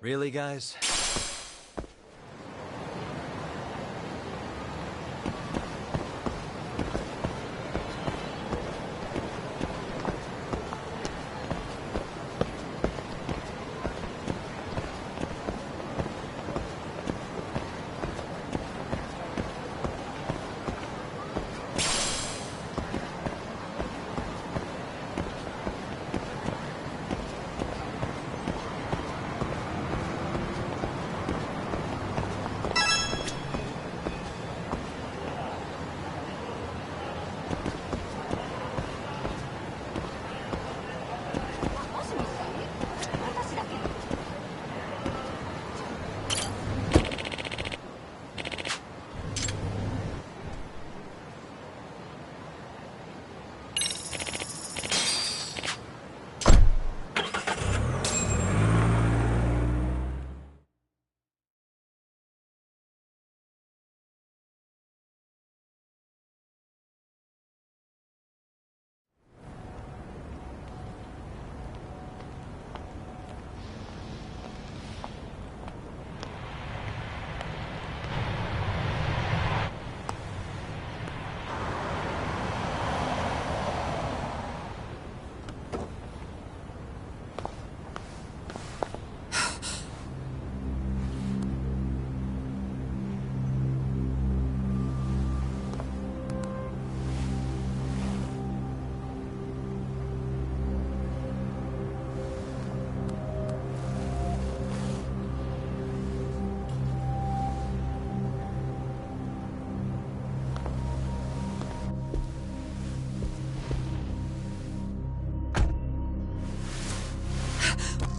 Really, guys?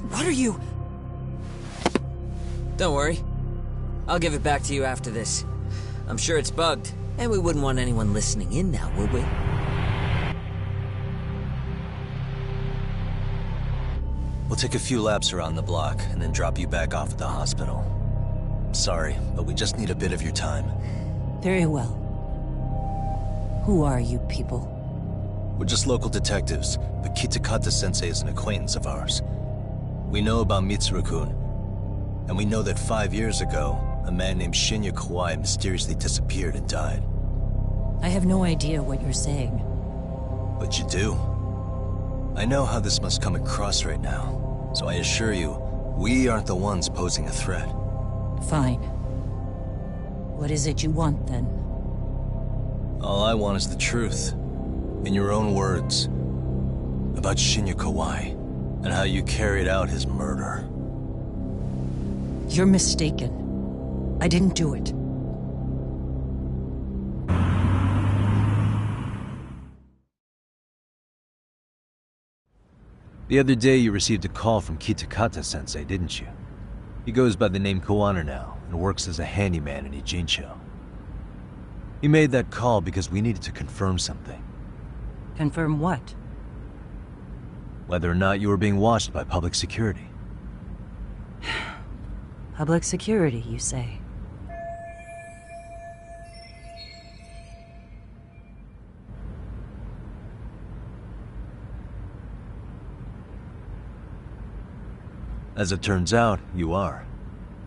What are you? Don't worry. I'll give it back to you after this. I'm sure it's bugged, and we wouldn't want anyone listening in now, would we? We'll take a few laps around the block, and then drop you back off at the hospital. Sorry, but we just need a bit of your time. Very well. Who are you people? We're just local detectives, but Kitakata-sensei is an acquaintance of ours. We know about Mitsuru-kun, and we know that 5 years ago, a man named Shinya Kawai mysteriously disappeared and died. I have no idea what you're saying. But you do. I know how this must come across right now, so I assure you, we aren't the ones posing a threat. Fine. What is it you want, then? All I want is the truth. In your own words. About Shinya Kawai, and how you carried out his murder. You're mistaken. I didn't do it. The other day you received a call from Kitakata-sensei, didn't you? He goes by the name Koano now, and works as a handyman in Ijincho. He made that call because we needed to confirm something. Confirm what? Whether or not you were being watched by public security. Public security, you say? As it turns out, you are.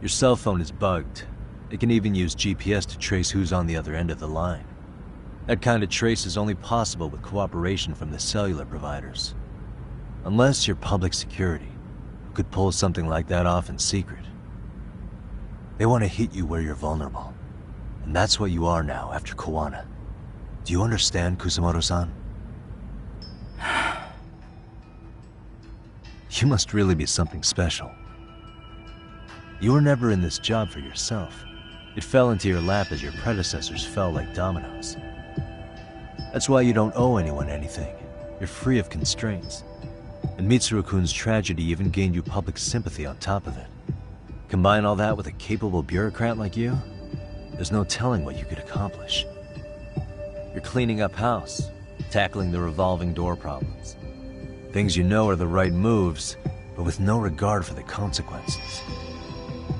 Your cell phone is bugged. It can even use GPS to trace who's on the other end of the line. That kind of trace is only possible with cooperation from the cellular providers. Unless you're public security, who could pull something like that off in secret. They want to hit you where you're vulnerable. And that's what you are now after Koano. Do you understand, Kusumoto-san? You must really be something special. You were never in this job for yourself. It fell into your lap as your predecessors fell like dominoes. That's why you don't owe anyone anything. You're free of constraints. And Mitsuru-kun's tragedy even gained you public sympathy on top of it. Combine all that with a capable bureaucrat like you, there's no telling what you could accomplish. You're cleaning up house, tackling the revolving door problems. Things you know are the right moves, but with no regard for the consequences.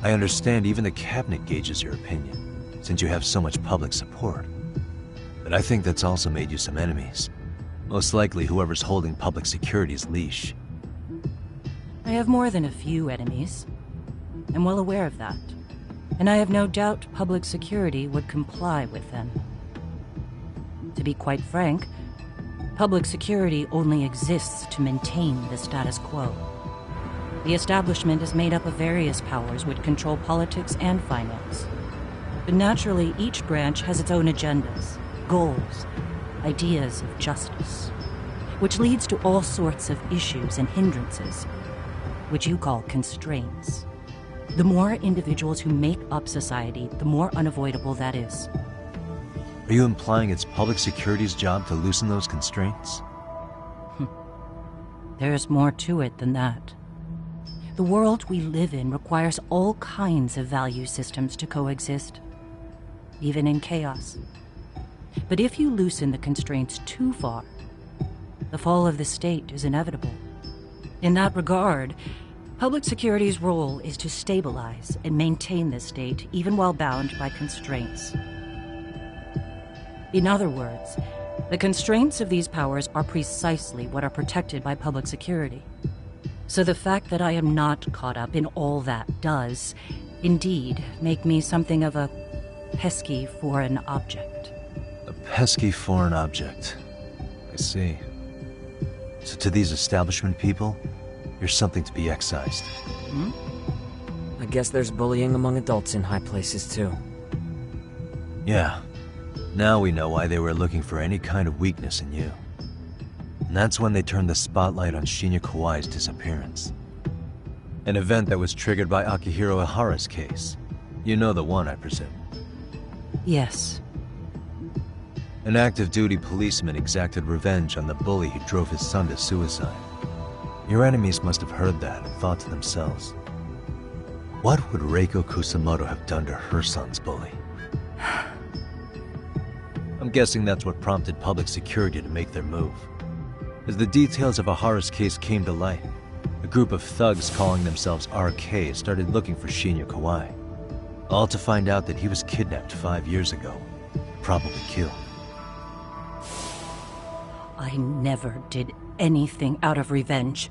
I understand even the cabinet gauges your opinion, since you have so much public support. But I think that's also made you some enemies. Most likely whoever's holding public security's leash. I have more than a few enemies. I'm well aware of that. And I have no doubt public security would comply with them. To be quite frank, public security only exists to maintain the status quo. The establishment is made up of various powers which control politics and finance. But naturally, each branch has its own agendas, goals, ideas of justice, which leads to all sorts of issues and hindrances, which you call constraints. The more individuals who make up society, the more unavoidable that is. Are you implying it's public security's job to loosen those constraints? There's more to it than that. The world we live in requires all kinds of value systems to coexist, even in chaos. But if you loosen the constraints too far, the fall of the state is inevitable. In that regard, public security's role is to stabilize and maintain the state even while bound by constraints. In other words, the constraints of these powers are precisely what are protected by public security. So the fact that I am not caught up in all that does, indeed, make me something of a pesky foreign object. A pesky foreign object. I see. So to these establishment people, you're something to be excised. I guess there's bullying among adults in high places too. Yeah. Now we know why they were looking for any kind of weakness in you. And that's when they turned the spotlight on Shinya Kawai's disappearance. An event that was triggered by Akihiro Ihara's case. You know the one, I presume. Yes. An active-duty policeman exacted revenge on the bully who drove his son to suicide. Your enemies must have heard that and thought to themselves, what would Reiko Kusamoto have done to her son's bully? I'm guessing that's what prompted public security to make their move. As the details of Ihara's case came to light, a group of thugs calling themselves RK started looking for Shinya Kawai, all to find out that he was kidnapped 5 years ago, probably killed. I never did anything out of revenge.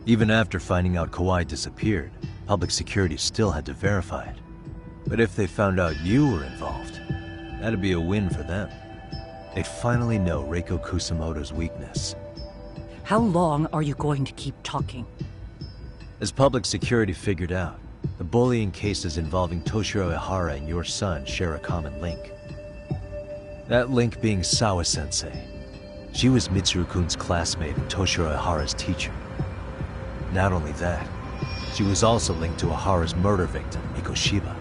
Even after finding out Kawai disappeared, public security still had to verify it. But if they found out you were involved, that'd be a win for them. They'd finally know Reiko Kusamoto's weakness. How long are you going to keep talking? As public security figured out, the bullying cases involving Toshiro Ihara and your son share a common link. That link being Sawa-sensei. She was Mitsuru-kun's classmate and Toshiro Ihara's teacher. Not only that, she was also linked to Ihara's murder victim, Mikoshiba.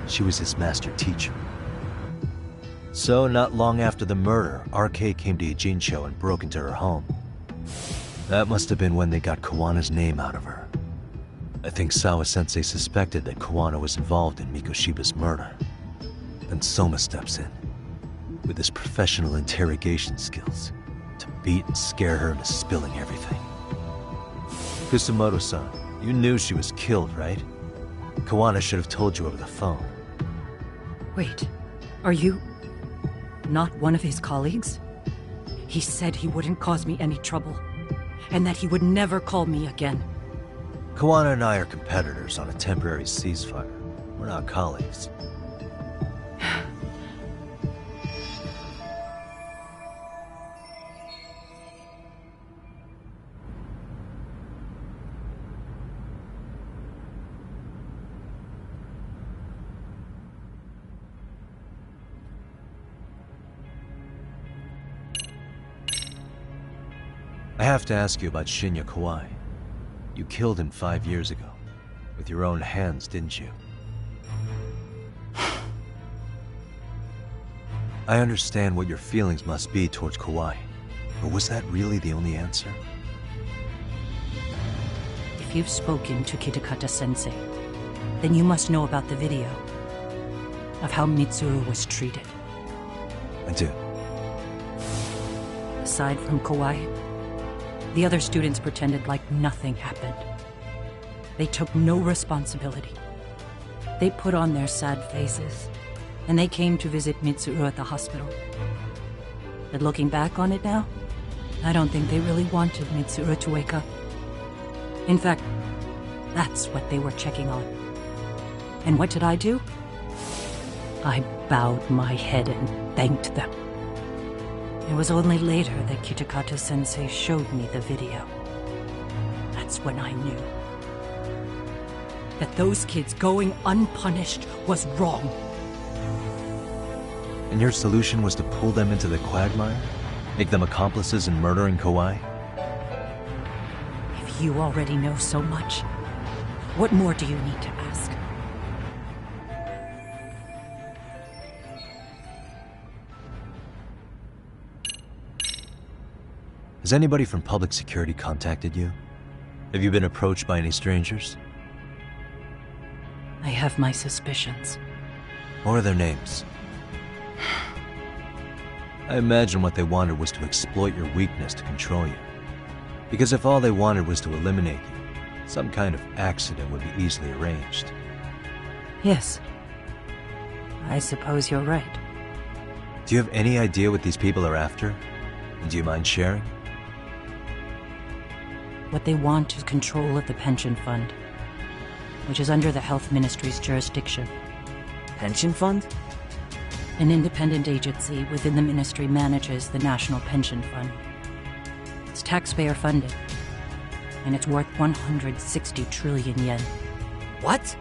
She was his master teacher. So, not long after the murder, RK came to Ijincho and broke into her home. That must have been when they got Kawana's name out of her. I think Sawa-sensei suspected that Kawana was involved in Mikoshiba's murder. Then Soma steps in, with his professional interrogation skills, to beat and scare her into spilling everything. Kusamoto-san, you knew she was killed, right? Kawana should have told you over the phone. Wait, are you not one of his colleagues? He said he wouldn't cause me any trouble, and that he would never call me again. Kawana and I are competitors on a temporary ceasefire. We're not colleagues. I have to ask you about Shinya Kawai. You killed him 5 years ago. With your own hands, didn't you? I understand what your feelings must be towards Kawai, but was that really the only answer? If you've spoken to Kitakata-sensei, then you must know about the video. of how Mitsuru was treated? I do. Aside from Kawai, the other students pretended like nothing happened. They took no responsibility. They put on their sad faces, and they came to visit Mitsuru at the hospital. But looking back on it now, I don't think they really wanted Mitsuru to wake up. In fact, that's what they were checking on. And what did I do? I bowed my head and thanked them. It was only later that Kitakata-sensei showed me the video. That's when I knew that those kids going unpunished was wrong. And your solution was to pull them into the quagmire? Make them accomplices in murdering Kawai? If you already know so much, what more do you need to ask? Has anybody from public security contacted you? Have you been approached by any strangers? I have my suspicions. What are their names? I imagine what they wanted was to exploit your weakness to control you. Because if all they wanted was to eliminate you, some kind of accident would be easily arranged. Yes. I suppose you're right. Do you have any idea what these people are after? And do you mind sharing? What they want is control of the pension fund, which is under the Health Ministry's jurisdiction. Pension fund? An independent agency within the ministry manages the National Pension Fund. It's taxpayer funded, and it's worth 160 trillion yen. What?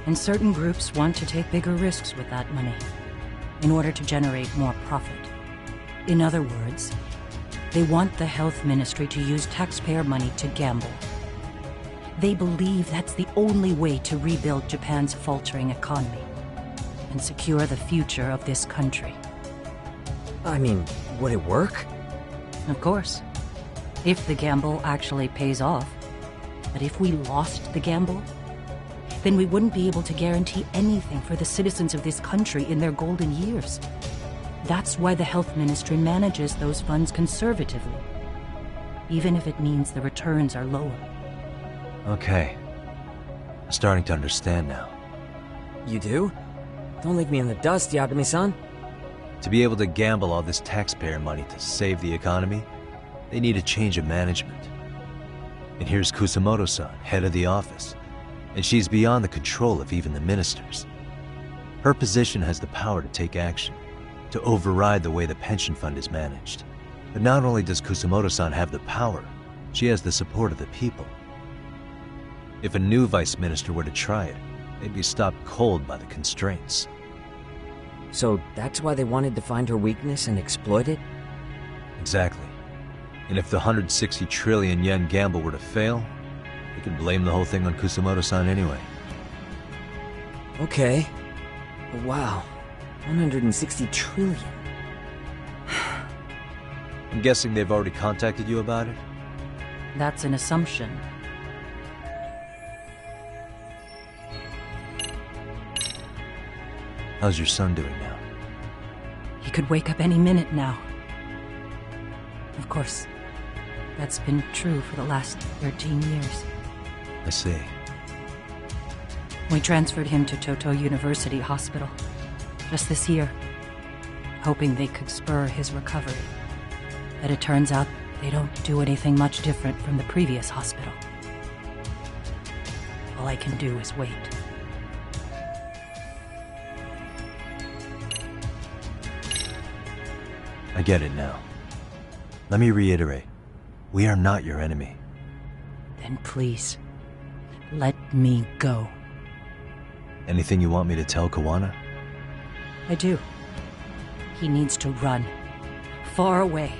And certain groups want to take bigger risks with that money in order to generate more profit. In other words, they want the Health Ministry to use taxpayer money to gamble. They believe that's the only way to rebuild Japan's faltering economy and secure the future of this country. I mean, would it work? Of course, if the gamble actually pays off. But if we lost the gamble, then we wouldn't be able to guarantee anything for the citizens of this country in their golden years. That's why the Health Ministry manages those funds conservatively, even if it means the returns are lower. Okay. I'm starting to understand now. You do? Don't leave me in the dust, Yagami-san. To be able to gamble all this taxpayer money to save the economy, they need a change of management. And here's Kusamoto-san, head of the office, and she's beyond the control of even the ministers. Her position has the power to take action, to override the way the pension fund is managed. But not only does Kusamoto-san have the power, she has the support of the people. If a new vice minister were to try it, they'd be stopped cold by the constraints. So that's why they wanted to find her weakness and exploit it? Exactly. And if the 160 trillion yen gamble were to fail, they could blame the whole thing on Kusamoto-san anyway. Okay. Wow. 160 trillion. I'm guessing they've already contacted you about it? That's an assumption. How's your son doing now? He could wake up any minute now. Of course, that's been true for the last 13 years. I see. We transferred him to Toto University Hospital just this year, hoping they could spur his recovery. But it turns out they don't do anything much different from the previous hospital. All I can do is wait. I get it now. Let me reiterate. We are not your enemy. Then please, let me go. Anything you want me to tell Kawana? I do. He needs to run. Far away.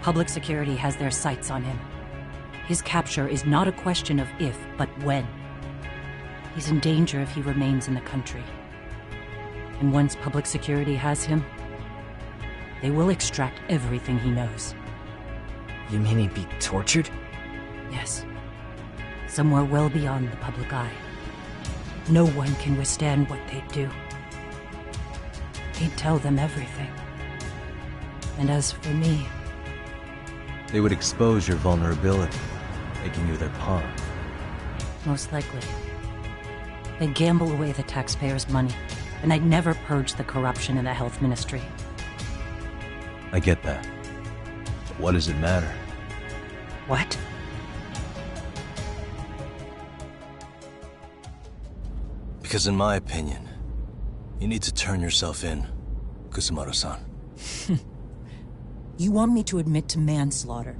Public security has their sights on him. His capture is not a question of if, but when. He's in danger if he remains in the country. And once public security has him, they will extract everything he knows. You mean he'd be tortured? Yes. Somewhere well beyond the public eye. No one can withstand what they do. He'd tell them everything. And as for me, They would expose your vulnerability, making you their pawn. most likely, they'd gamble away the taxpayers' money, and I'd never purge the corruption in the health ministry. I get that. But what does it matter? What? Because in my opinion, you need to turn yourself in, Kusumoto-san. You want me to admit to manslaughter?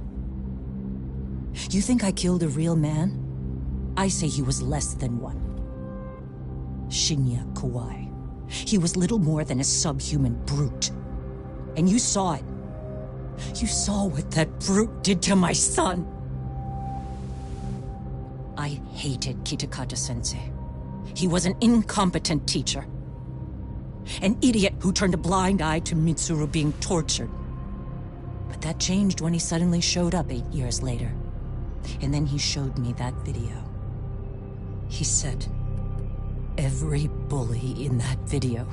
You think I killed a real man? I say he was less than one. Shinya Kawai. He was little more than a subhuman brute. And you saw it. You saw what that brute did to my son. I hated Kitakata-sensei. He was an incompetent teacher. An idiot who turned a blind eye to Mitsuru being tortured. But that changed when he suddenly showed up 8 years later. And then he showed me that video. He said, every bully in that video,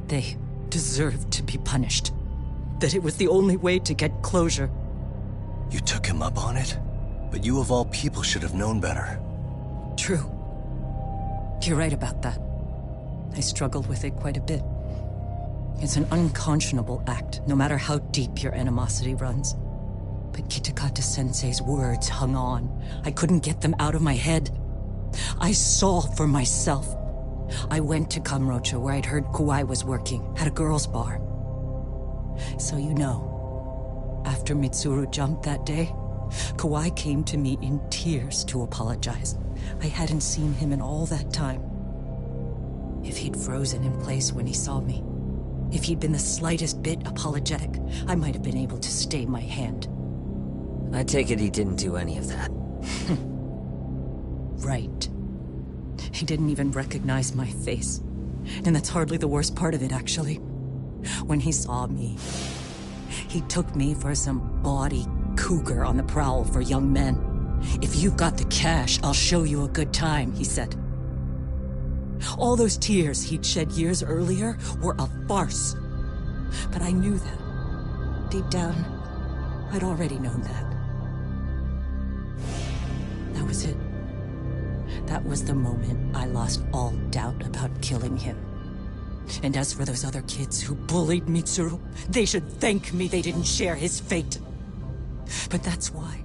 they deserved to be punished. That it was the only way to get closure. You took him up on it? But you of all people should have known better. True. You're right about that. I struggled with it quite a bit. It's an unconscionable act, no matter how deep your animosity runs. But Kitakata-sensei's words hung on. I couldn't get them out of my head. I saw for myself. I went to Kamurocho, where I'd heard Kawai was working, at a girls' bar. So you know, after Mitsuru jumped that day, Kawai came to me in tears to apologize. I hadn't seen him in all that time. If he'd frozen in place when he saw me, if he'd been the slightest bit apologetic, I might have been able to stay my hand. I take it he didn't do any of that. Right. He didn't even recognize my face. And that's hardly the worst part of it, actually. When he saw me, he took me for some bawdy cougar on the prowl for young men. If you've got the cash, I'll show you a good time, he said. All those tears he'd shed years earlier were a farce. But I knew that. Deep down, I'd already known that. That was it. That was the moment I lost all doubt about killing him. And as for those other kids who bullied Mitsuru, they should thank me they didn't share his fate. But that's why.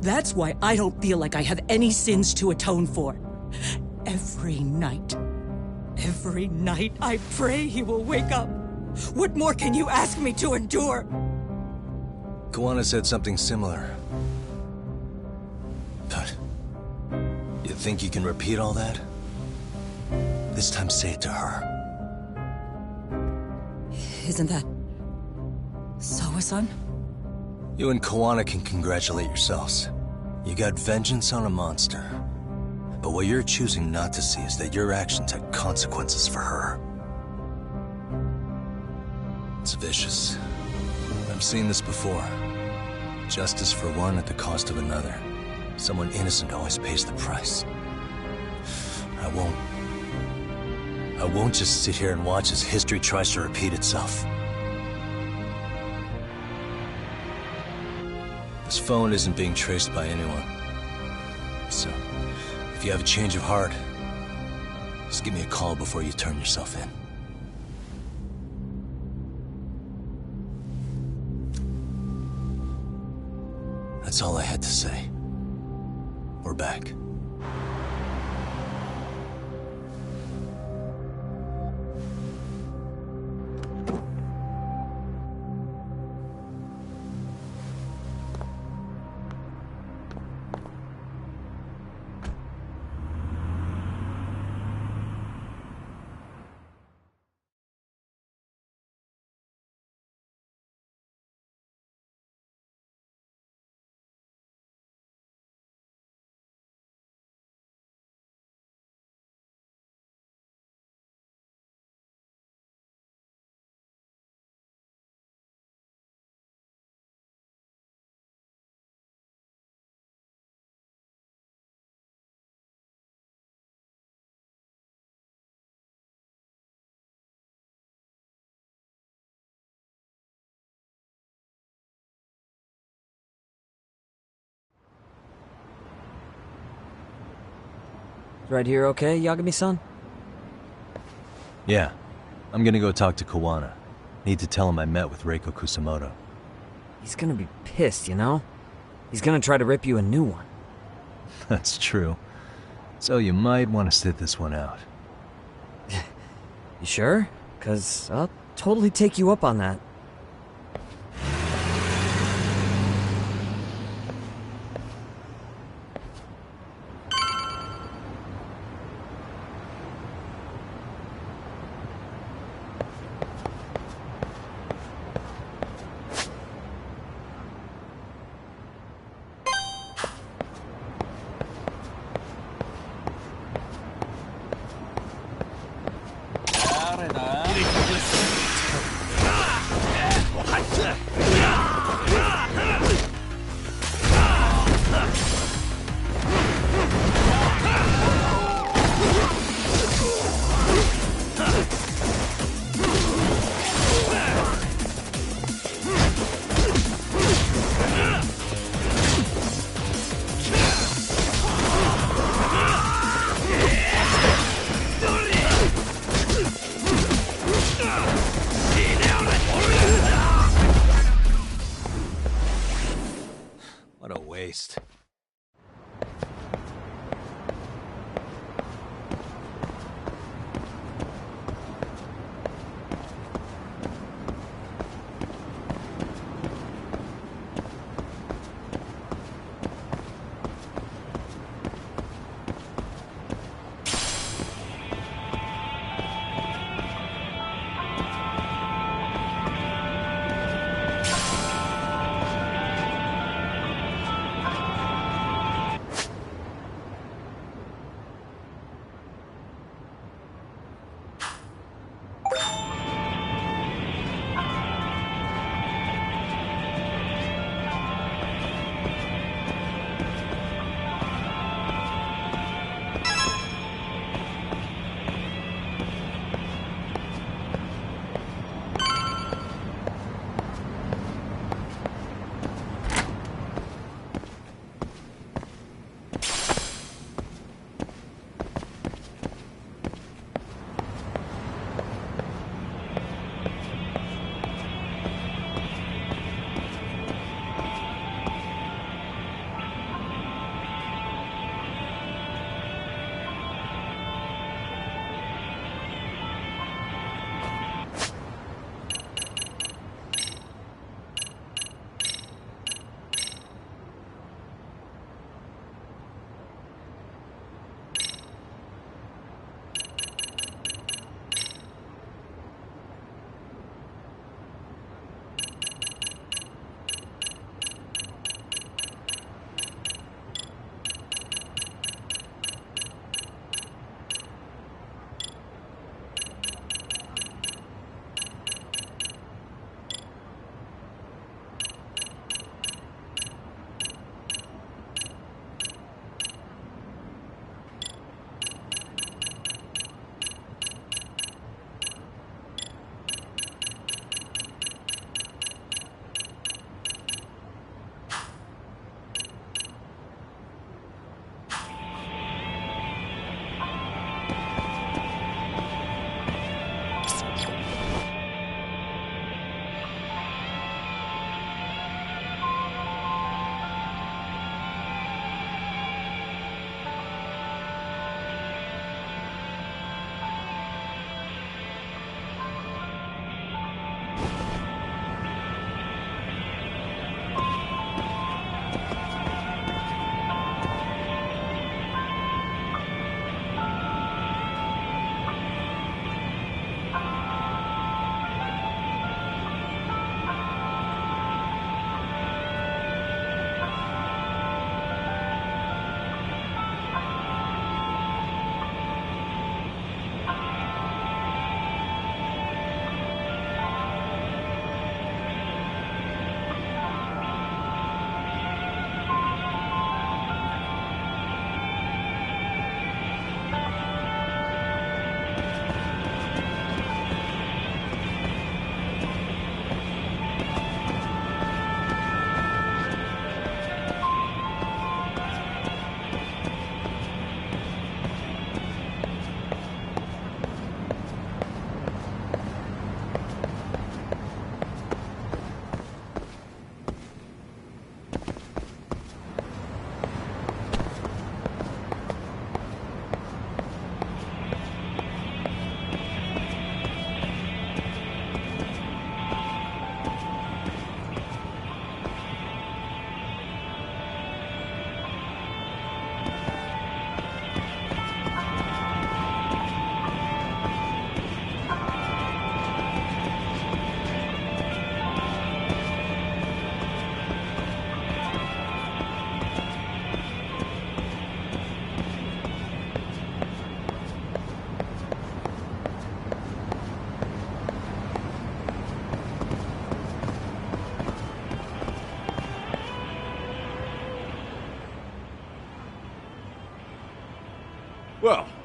That's why I don't feel like I have any sins to atone for. Every night I pray he will wake up. What more can you ask me to endure? Kawana said something similar. But you think you can repeat all that? This time say it to her. Isn't that Sawa-san? You and Kawana can congratulate yourselves. You got vengeance on a monster. But what you're choosing not to see is that your actions had consequences for her. It's vicious. I've seen this before. Justice for one at the cost of another. Someone innocent always pays the price. I won't just sit here and watch as history tries to repeat itself. This phone isn't being traced by anyone. So, if you have a change of heart, just give me a call before you turn yourself in. That's all I had to say. We're back. Right here okay, Yagami-san? Yeah. I'm gonna go talk to Kawana. Need to tell him I met with Reiko Kusamoto. He's gonna be pissed, you know? He's gonna try to rip you a new one. That's true. So you might want to sit this one out. You sure? 'Cause I'll totally take you up on that. What a waste.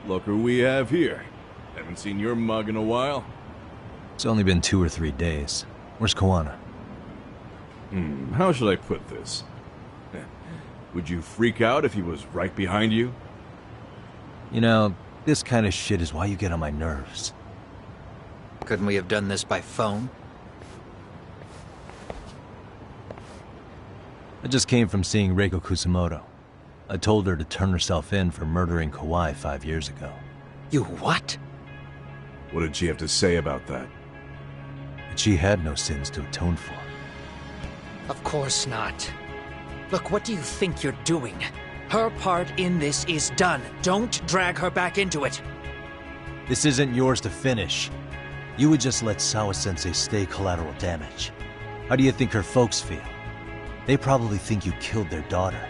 Look who we have here. Haven't seen your mug in a while. It's only been 2 or 3 days. Where's Koana? How should I put this? Would you freak out if he was right behind you? You know, this kind of shit is why you get on my nerves. Couldn't we have done this by phone? I just came from seeing Reiko Kusamoto. I told her to turn herself in for murdering Kawai 5 years ago. You what? What did she have to say about that? But she had no sins to atone for. Of course not. Look, what do you think you're doing? Her part in this is done. Don't drag her back into it. This isn't yours to finish. You would just let Sawa-sensei stay collateral damage. How do you think her folks feel? They probably think you killed their daughter.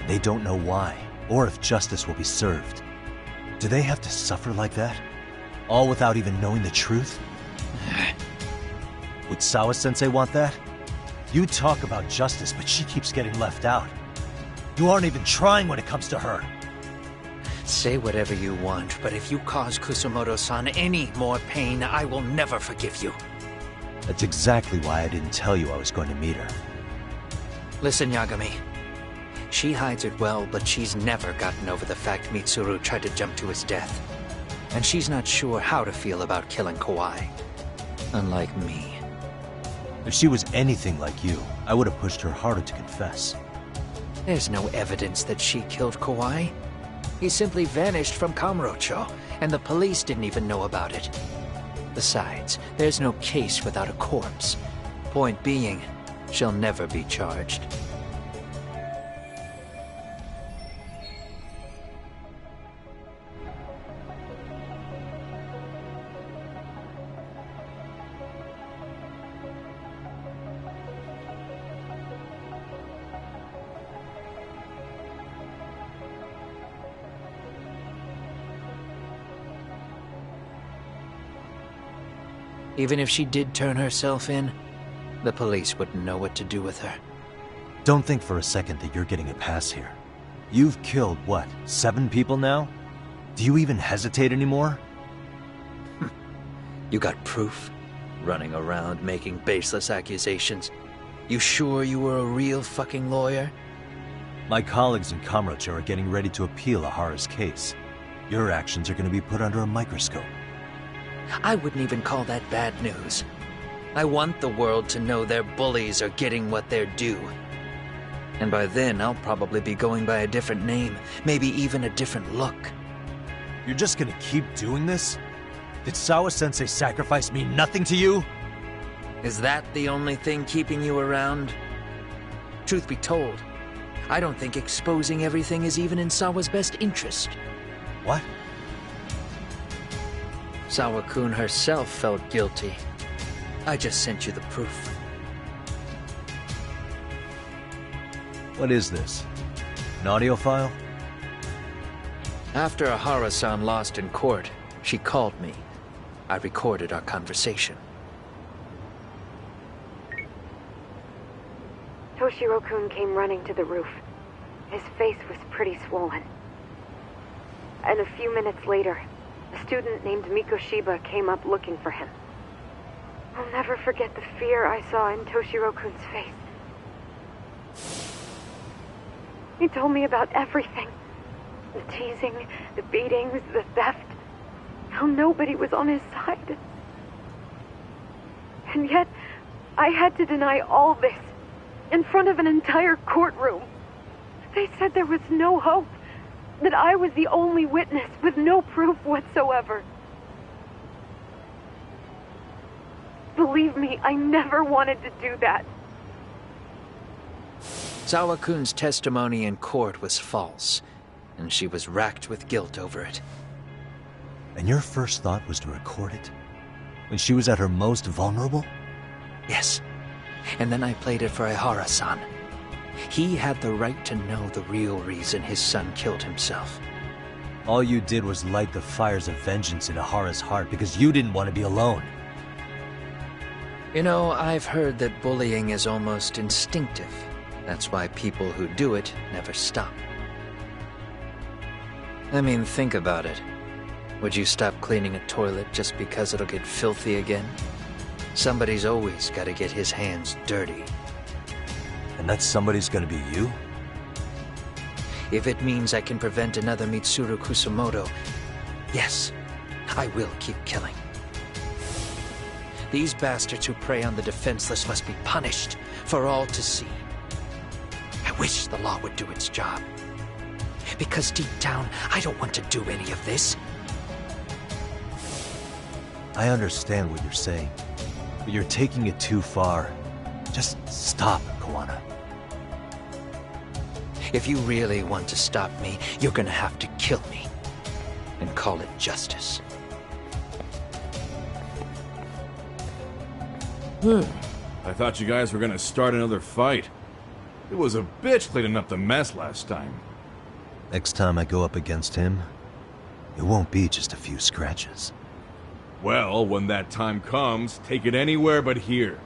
They don't know why, or if justice will be served. Do they have to suffer like that? All without even knowing the truth? Would Sawa-sensei want that? You talk about justice, but she keeps getting left out. You aren't even trying when it comes to her. Say whatever you want, but if you cause Kusamoto-san any more pain, I will never forgive you. That's exactly why I didn't tell you I was going to meet her. Listen, Yagami. She hides it well, but she's never gotten over the fact Mitsuru tried to jump to his death. And she's not sure how to feel about killing Kawai. Unlike me. If she was anything like you, I would have pushed her harder to confess. There's no evidence that she killed Kawai. He simply vanished from Kamurocho, and the police didn't even know about it. Besides, there's no case without a corpse. Point being, she'll never be charged. Even if she did turn herself in, the police wouldn't know what to do with her. Don't think for a second that you're getting a pass here. You've killed, what, 7 people now? Do you even hesitate anymore? You got proof? Running around making baseless accusations. You sure you were a real fucking lawyer? My colleagues in Kamurocho are getting ready to appeal Ahara's case. Your actions are going to be put under a microscope. I wouldn't even call that bad news. I want the world to know their bullies are getting what they're due. And by then, I'll probably be going by a different name, maybe even a different look. You're just gonna keep doing this? Did Sawa-sensei sacrifice mean nothing to you? Is that the only thing keeping you around? Truth be told, I don't think exposing everything is even in Sawa's best interest. What? Sawa-kun herself felt guilty. I just sent you the proof. What is this? An audio file? After Ahara-san lost in court, she called me. I recorded our conversation. Toshiro-kun came running to the roof. His face was pretty swollen. And a few minutes later, a student named Mikoshiba came up looking for him. I'll never forget the fear I saw in Toshiro-kun's face. He told me about everything. The teasing, the beatings, the theft. How nobody was on his side. And yet, I had to deny all this in front of an entire courtroom. They said there was no hope, that I was the only witness with no proof whatsoever. Believe me, I never wanted to do that. Sawa-kun's testimony in court was false, and she was racked with guilt over it. And your first thought was to record it? When she was at her most vulnerable? Yes. And then I played it for Ahara-san. He had the right to know the real reason his son killed himself. All you did was light the fires of vengeance in Ahara's heart because you didn't want to be alone. You know, I've heard that bullying is almost instinctive. That's why people who do it never stop. I mean, think about it. Would you stop cleaning a toilet just because it'll get filthy again? Somebody's always got to get his hands dirty. And that somebody's gonna be you? If it means I can prevent another Mitsuru Kusumoto, yes, I will keep killing. These bastards who prey on the defenseless must be punished for all to see. I wish the law would do its job. Because deep down, I don't want to do any of this. I understand what you're saying, but you're taking it too far. Just stop, Kawana. If you really want to stop me, you're gonna have to kill me. And call it justice. I thought you guys were gonna start another fight. It was a bitch cleaning up the mess last time. Next time I go up against him, it won't be just a few scratches. Well, when that time comes, take it anywhere but here.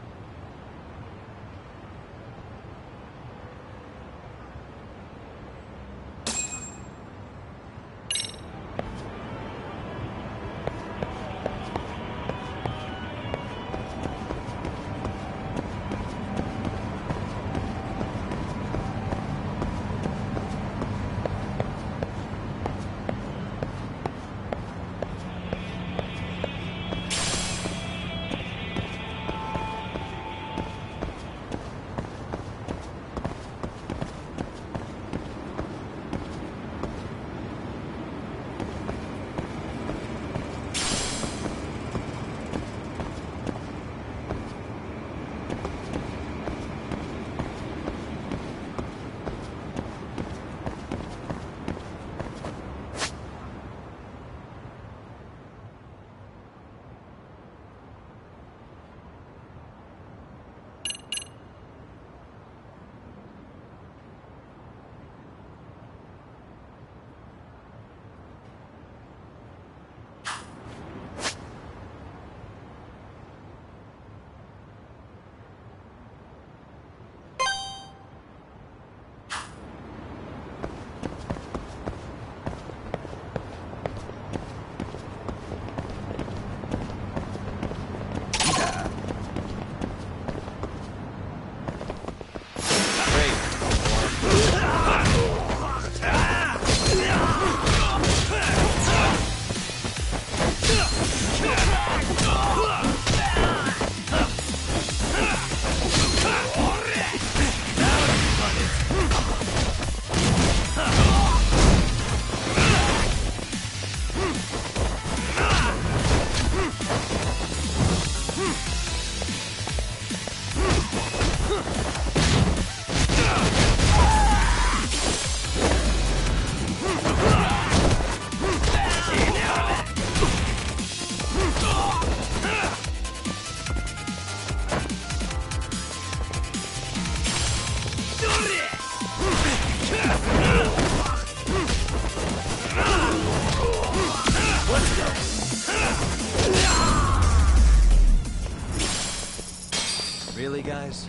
Really, guys?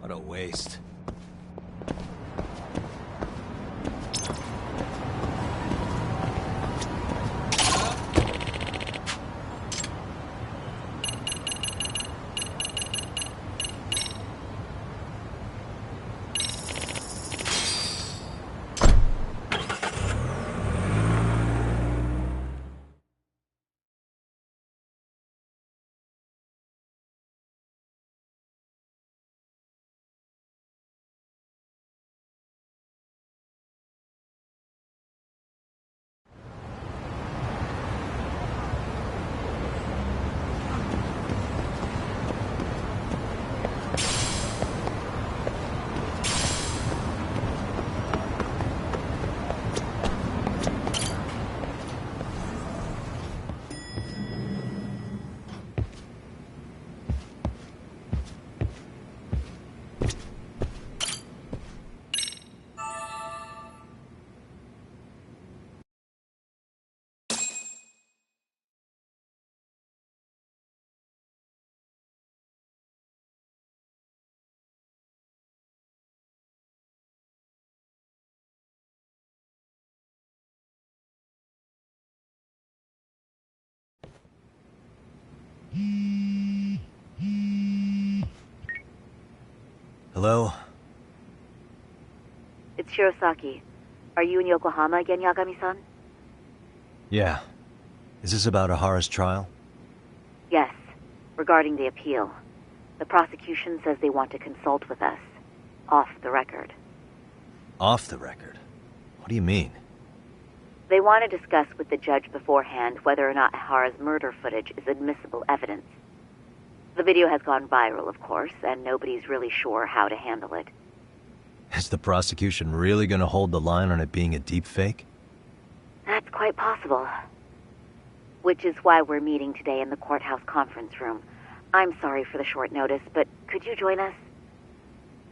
What a waste. Hello? It's Shirosaki. Are you in Yokohama again, Yagami-san? Yeah. Is this about Ahara's trial? Yes, regarding the appeal. The prosecution says they want to consult with us. Off the record. Off the record? What do you mean? They want to discuss with the judge beforehand whether or not Ahara's murder footage is admissible evidence. The video has gone viral, of course, and nobody's really sure how to handle it. Is the prosecution really gonna hold the line on it being a deepfake? That's quite possible. Which is why we're meeting today in the courthouse conference room. I'm sorry for the short notice, but could you join us?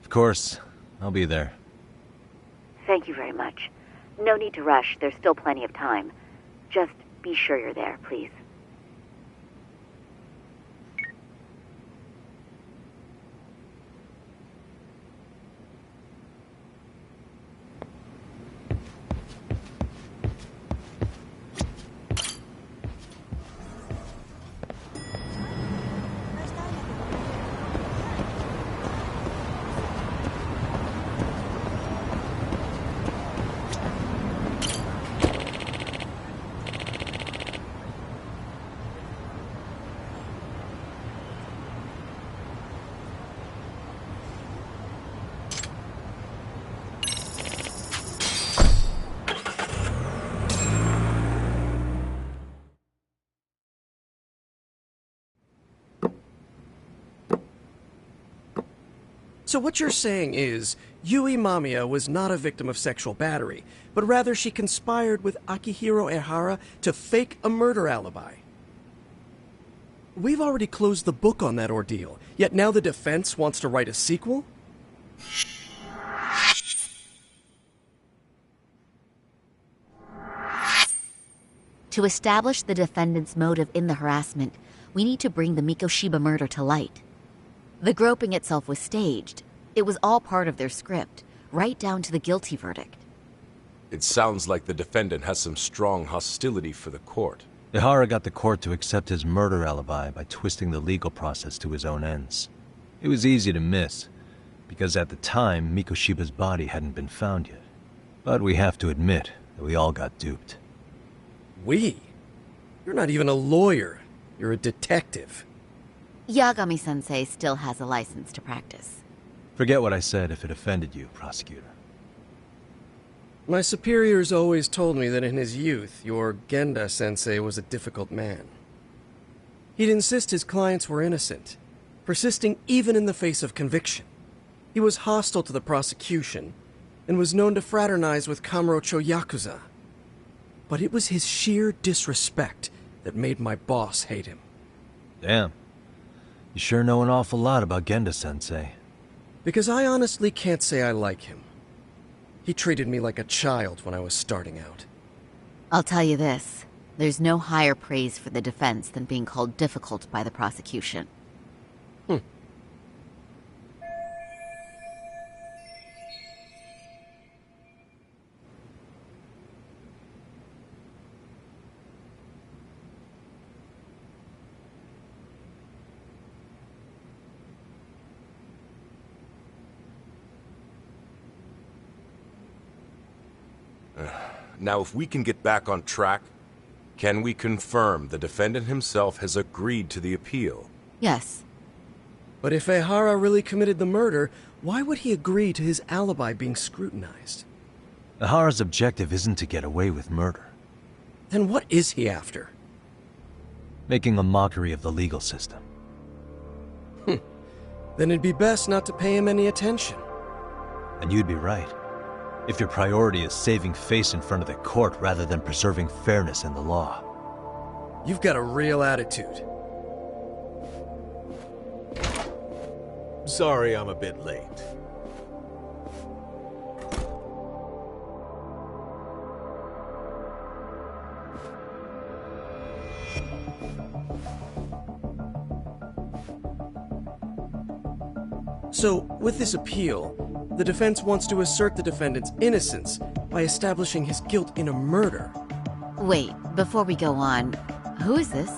Of course. I'll be there. Thank you very much. No need to rush. There's still plenty of time. Just be sure you're there, please. So what you're saying is, Yui Mamiya was not a victim of sexual battery, but rather she conspired with Akihiro Ehara to fake a murder alibi. We've already closed the book on that ordeal, yet now the defense wants to write a sequel? To establish the defendant's motive in the harassment, we need to bring the Mikoshiba murder to light. The groping itself was staged. It was all part of their script, right down to the guilty verdict. It sounds like the defendant has some strong hostility for the court. Ehara got the court to accept his murder alibi by twisting the legal process to his own ends. It was easy to miss, because at the time, Mikoshiba's body hadn't been found yet. But we have to admit that we all got duped. We? You're not even a lawyer. You're a detective. Yagami-sensei still has a license to practice. Forget what I said if it offended you, prosecutor. My superiors always told me that in his youth, your Genda-sensei was a difficult man. He'd insist his clients were innocent, persisting even in the face of conviction. He was hostile to the prosecution, and was known to fraternize with Kamurocho Yakuza. But it was his sheer disrespect that made my boss hate him. Damn. You sure know an awful lot about Genda-sensei. Because I honestly can't say I like him. He treated me like a child when I was starting out. I'll tell you this, there's no higher praise for the defense than being called difficult by the prosecution. Now, if we can get back on track, can we confirm the defendant himself has agreed to the appeal? Yes. But if Ehara really committed the murder, why would he agree to his alibi being scrutinized? Ehara's objective isn't to get away with murder. Then what is he after? Making a mockery of the legal system. Then it'd be best not to pay him any attention. And you'd be right. If your priority is saving face in front of the court rather than preserving fairness in the law. You've got a real attitude. Sorry I'm a bit late. So, with this appeal, the defense wants to assert the defendant's innocence by establishing his guilt in a murder. Wait, before we go on, who is this?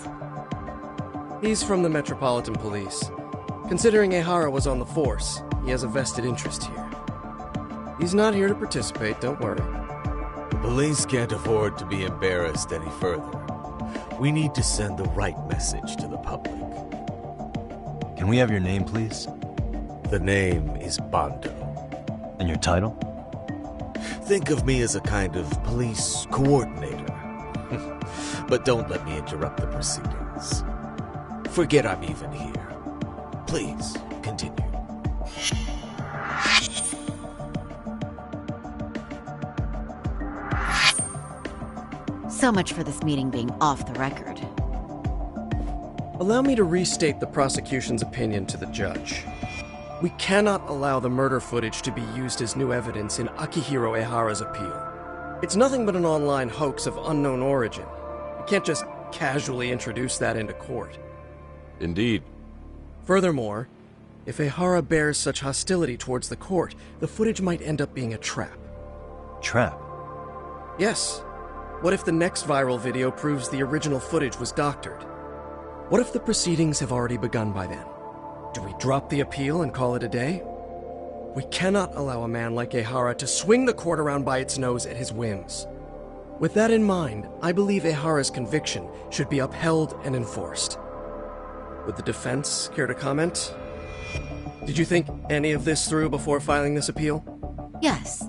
He's from the Metropolitan Police. Considering Ehara was on the force, he has a vested interest here. He's not here to participate, don't worry. The police can't afford to be embarrassed any further. We need to send the right message to the public. Can we have your name, please? The name is Bando. And your title? Think of me as a kind of police coordinator. But don't let me interrupt the proceedings. Forget I'm even here. Please, continue. So much for this meeting being off the record. Allow me to restate the prosecution's opinion to the judge. We cannot allow the murder footage to be used as new evidence in Akihiro Ehara's appeal. It's nothing but an online hoax of unknown origin. We can't just casually introduce that into court. Indeed. Furthermore, if Ehara bears such hostility towards the court, the footage might end up being a trap. Trap? Yes. What if the next viral video proves the original footage was doctored? What if the proceedings have already begun by then? Do we drop the appeal and call it a day? We cannot allow a man like Ehara to swing the court around by its nose at his whims. With that in mind, I believe Ehara's conviction should be upheld and enforced. Would the defense care to comment? Did you think any of this through before filing this appeal? Yes.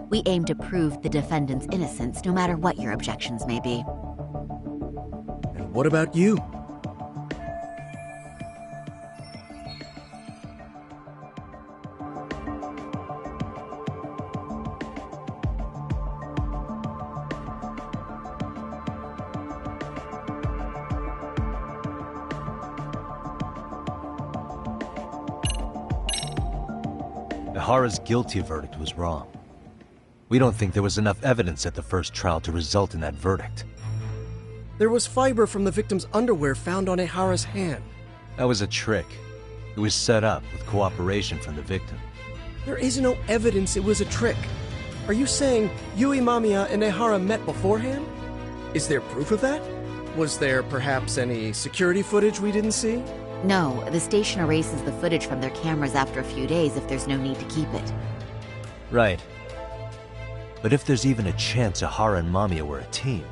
We aim to prove the defendant's innocence no matter what your objections may be. And what about you? Ehara's guilty verdict was wrong. We don't think there was enough evidence at the first trial to result in that verdict. There was fiber from the victim's underwear found on Ehara's hand. That was a trick. It was set up with cooperation from the victim. There is no evidence it was a trick. Are you saying Yui Mamiya and Ehara met beforehand? Is there proof of that? Was there perhaps any security footage we didn't see? No, the station erases the footage from their cameras after a few days if there's no need to keep it. Right. But if there's even a chance Ehara and Mamiya were a team,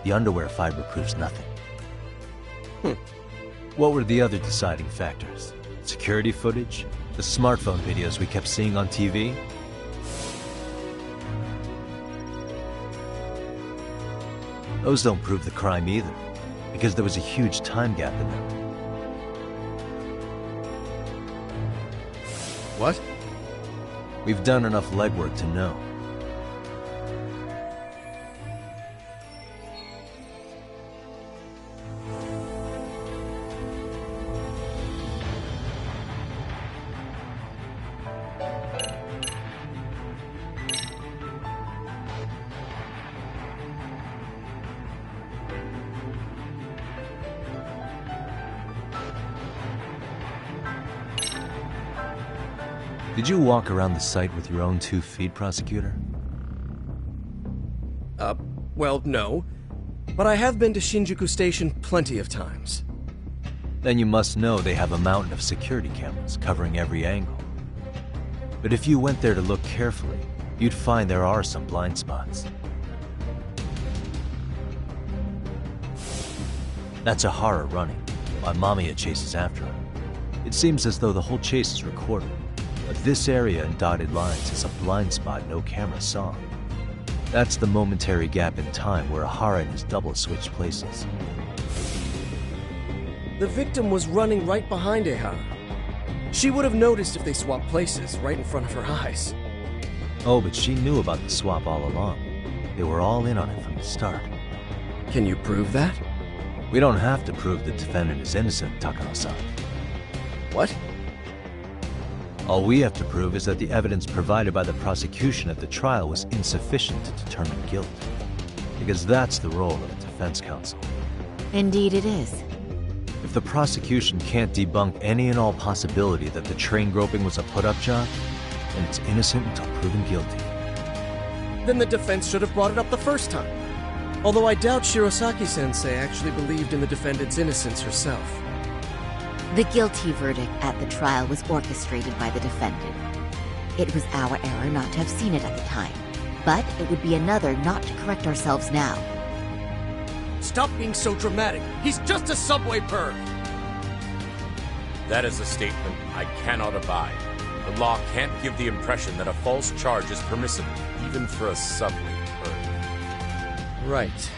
the underwear fiber proves nothing. What were the other deciding factors? Security footage? The smartphone videos we kept seeing on TV? Those don't prove the crime either, because there was a huge time gap in them. What? We've done enough legwork to know. Did you walk around the site with your own 2 feet, prosecutor? Well, no. But I have been to Shinjuku Station plenty of times. Then you must know they have a mountain of security cameras covering every angle. But if you went there to look carefully, you'd find there are some blind spots. That's Ehara running, while Mamiya chases after her. It seems as though the whole chase is recorded. But this area in dotted lines is a blind spot no camera saw. That's the momentary gap in time where Ehara and his double switched places. The victim was running right behind Ehara. She would have noticed if they swapped places right in front of her eyes. Oh, but she knew about the swap all along. They were all in on it from the start. Can you prove that? We don't have to prove the defendant is innocent, Takano-san. What? All we have to prove is that the evidence provided by the prosecution at the trial was insufficient to determine guilt. Because that's the role of a defense counsel. Indeed it is. If the prosecution can't debunk any and all possibility that the train groping was a put-up job, then it's innocent until proven guilty. Then the defense should have brought it up the first time. Although I doubt Shirosaki-sensei actually believed in the defendant's innocence herself. The guilty verdict at the trial was orchestrated by the defendant. It was our error not to have seen it at the time, but it would be another not to correct ourselves now. Stop being so dramatic. He's just a subway perv. That is a statement I cannot abide. The law can't give the impression that a false charge is permissible, even for a subway perv. Right.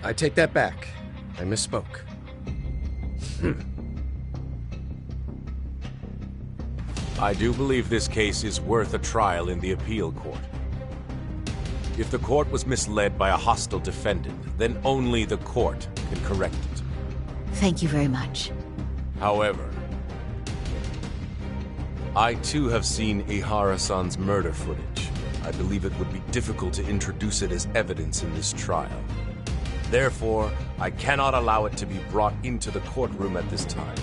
I take that back. I misspoke. I do believe this case is worth a trial in the appeal court. If the court was misled by a hostile defendant, then only the court can correct it. Thank you very much. However, I too have seen Ihara-san's murder footage. I believe it would be difficult to introduce it as evidence in this trial. Therefore, I cannot allow it to be brought into the courtroom at this time.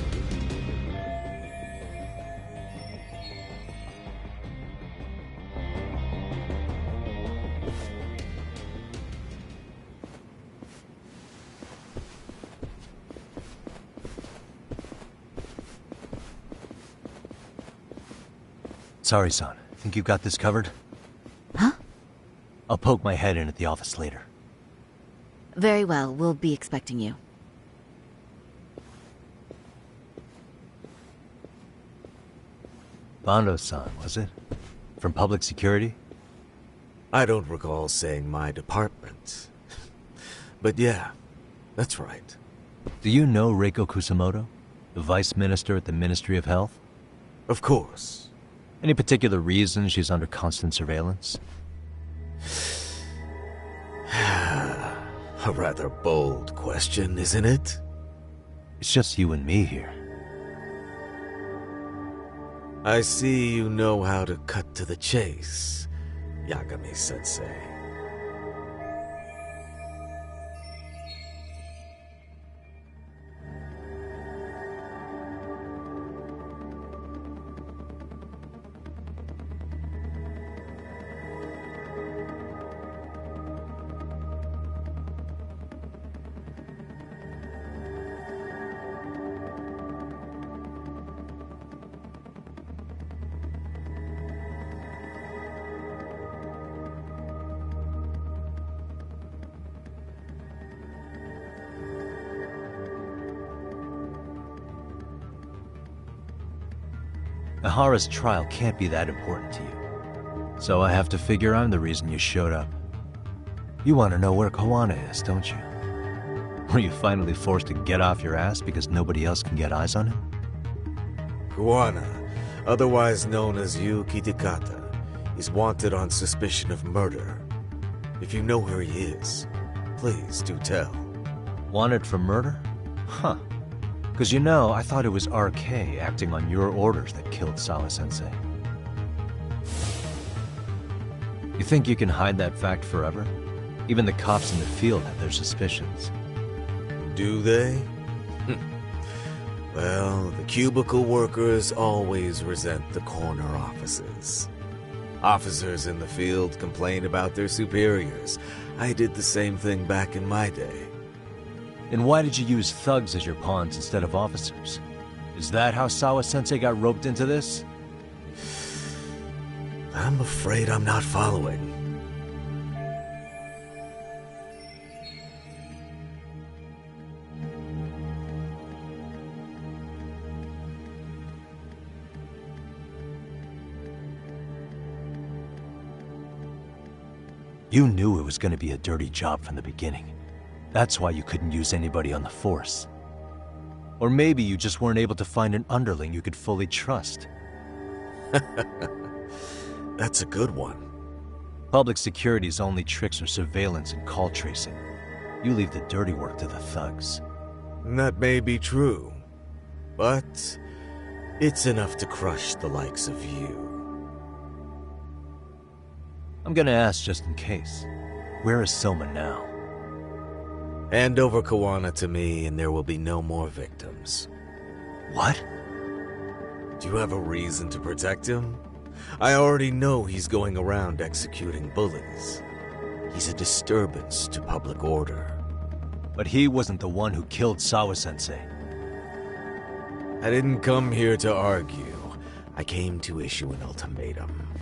Sorry, son. Think you got this covered? Huh? I'll poke my head in at the office later. Very well, we'll be expecting you. Bando-san, was it? From public security? I don't recall saying my department. But yeah, that's right. Do you know Reiko Kusamoto? The vice minister at the Ministry of Health? Of course. Any particular reason she's under constant surveillance? A rather bold question, isn't it? It's just you and me here. I see you know how to cut to the chase, Yagami-sensei. Ihara's trial can't be that important to you. So I have to figure I'm the reason you showed up. You want to know where Kawana is, don't you? Were you finally forced to get off your ass because nobody else can get eyes on him? Kawana, otherwise known as Yu Kitakata, is wanted on suspicion of murder. If you know where he is, please do tell. Wanted for murder? Huh. Because you know, I thought it was RK acting on your orders that killed Sawa-sensei. You think you can hide that fact forever? Even the cops in the field have their suspicions. Do they? Well, the cubicle workers always resent the corner offices. Officers in the field complain about their superiors. I did the same thing back in my day. Then why did you use thugs as your pawns instead of officers? Is that how Sawa-sensei got roped into this? I'm afraid I'm not following. You knew it was going to be a dirty job from the beginning. That's why you couldn't use anybody on the force. Or maybe you just weren't able to find an underling you could fully trust. That's a good one. Public security's only tricks are surveillance and call tracing. You leave the dirty work to the thugs. That may be true, but it's enough to crush the likes of you. I'm gonna ask just in case. Where is Soma now? Hand over Kawana to me and there will be no more victims. What? Do you have a reason to protect him? I already know he's going around executing bullies. He's a disturbance to public order. But he wasn't the one who killed Sawa-sensei. I didn't come here to argue. I came to issue an ultimatum.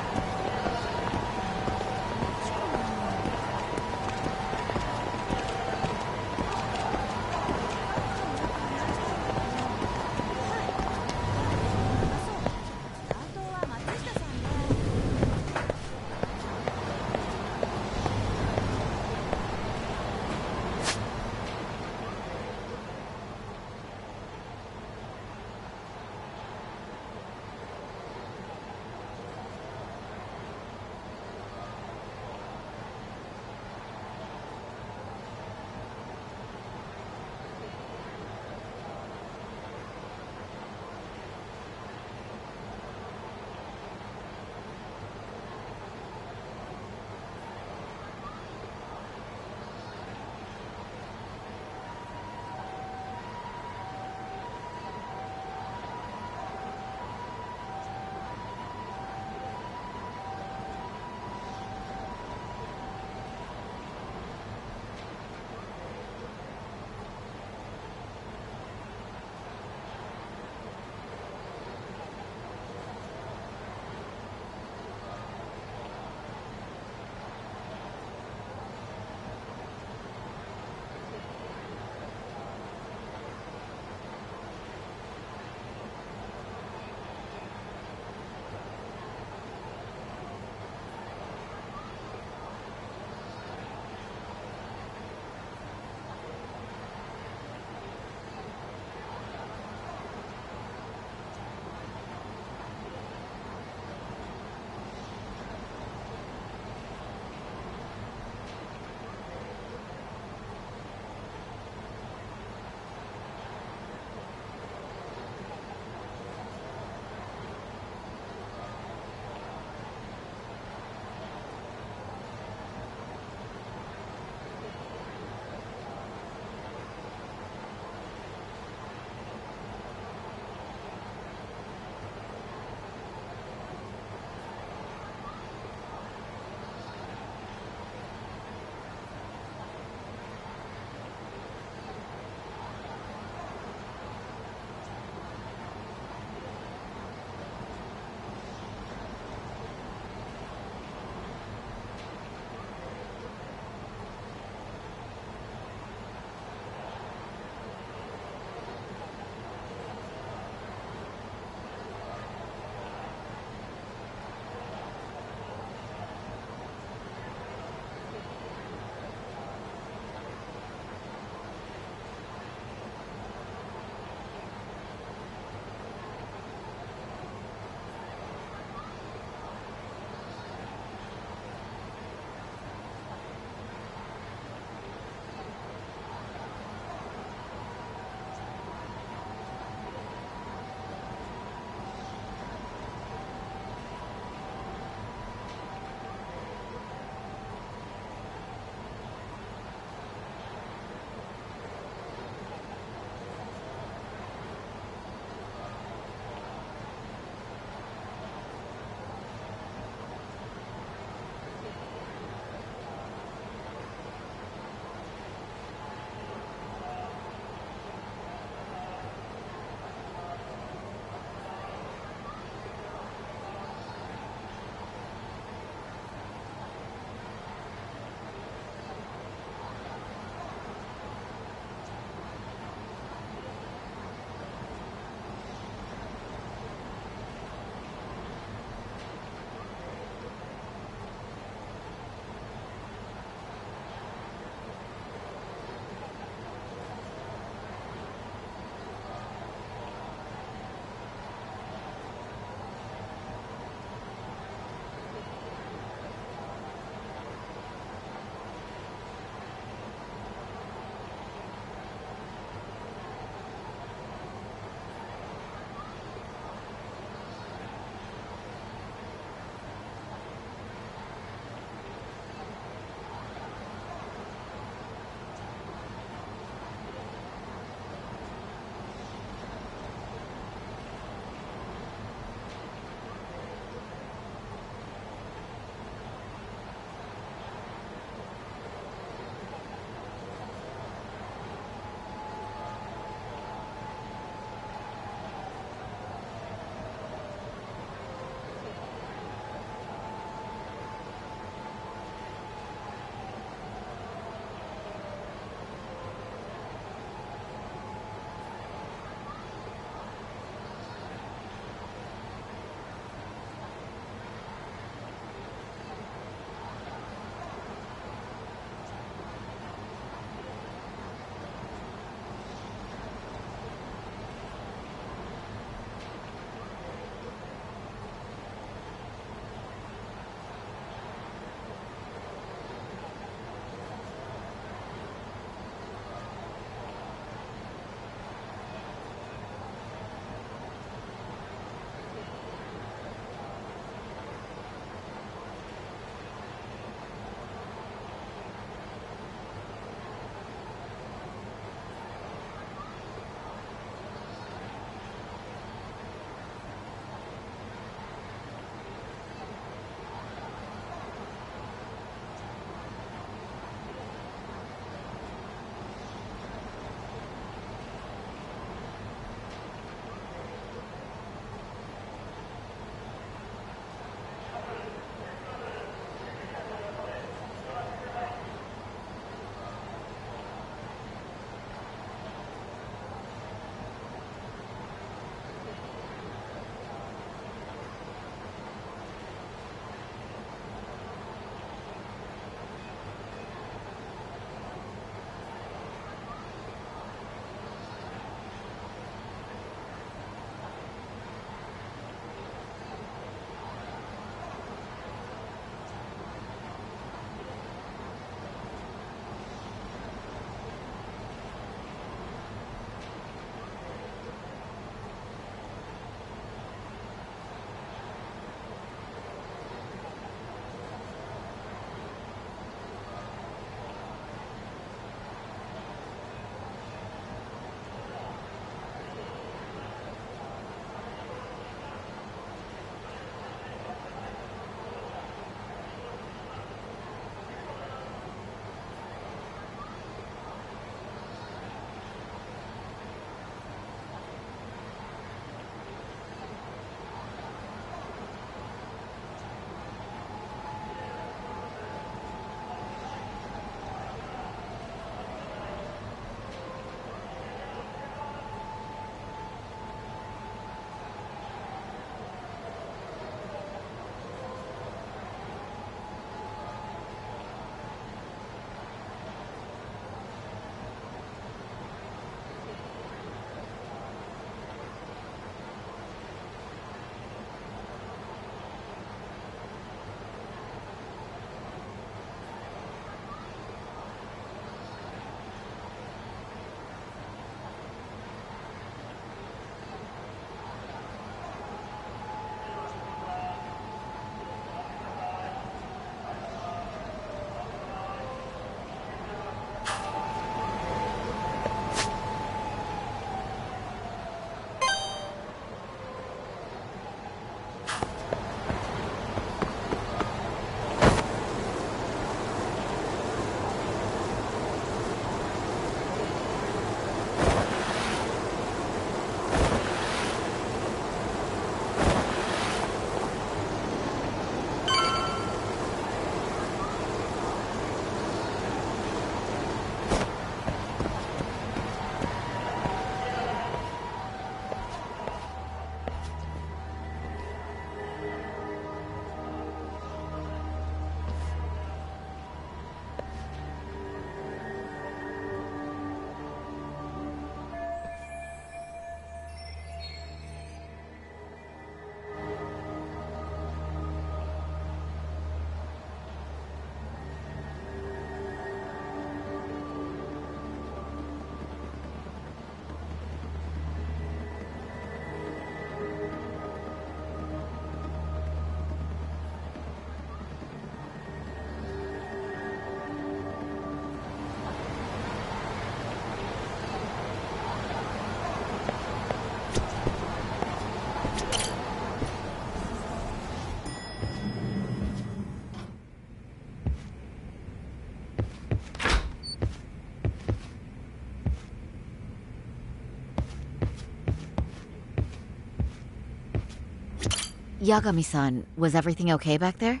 Yagami-san, was everything okay back there?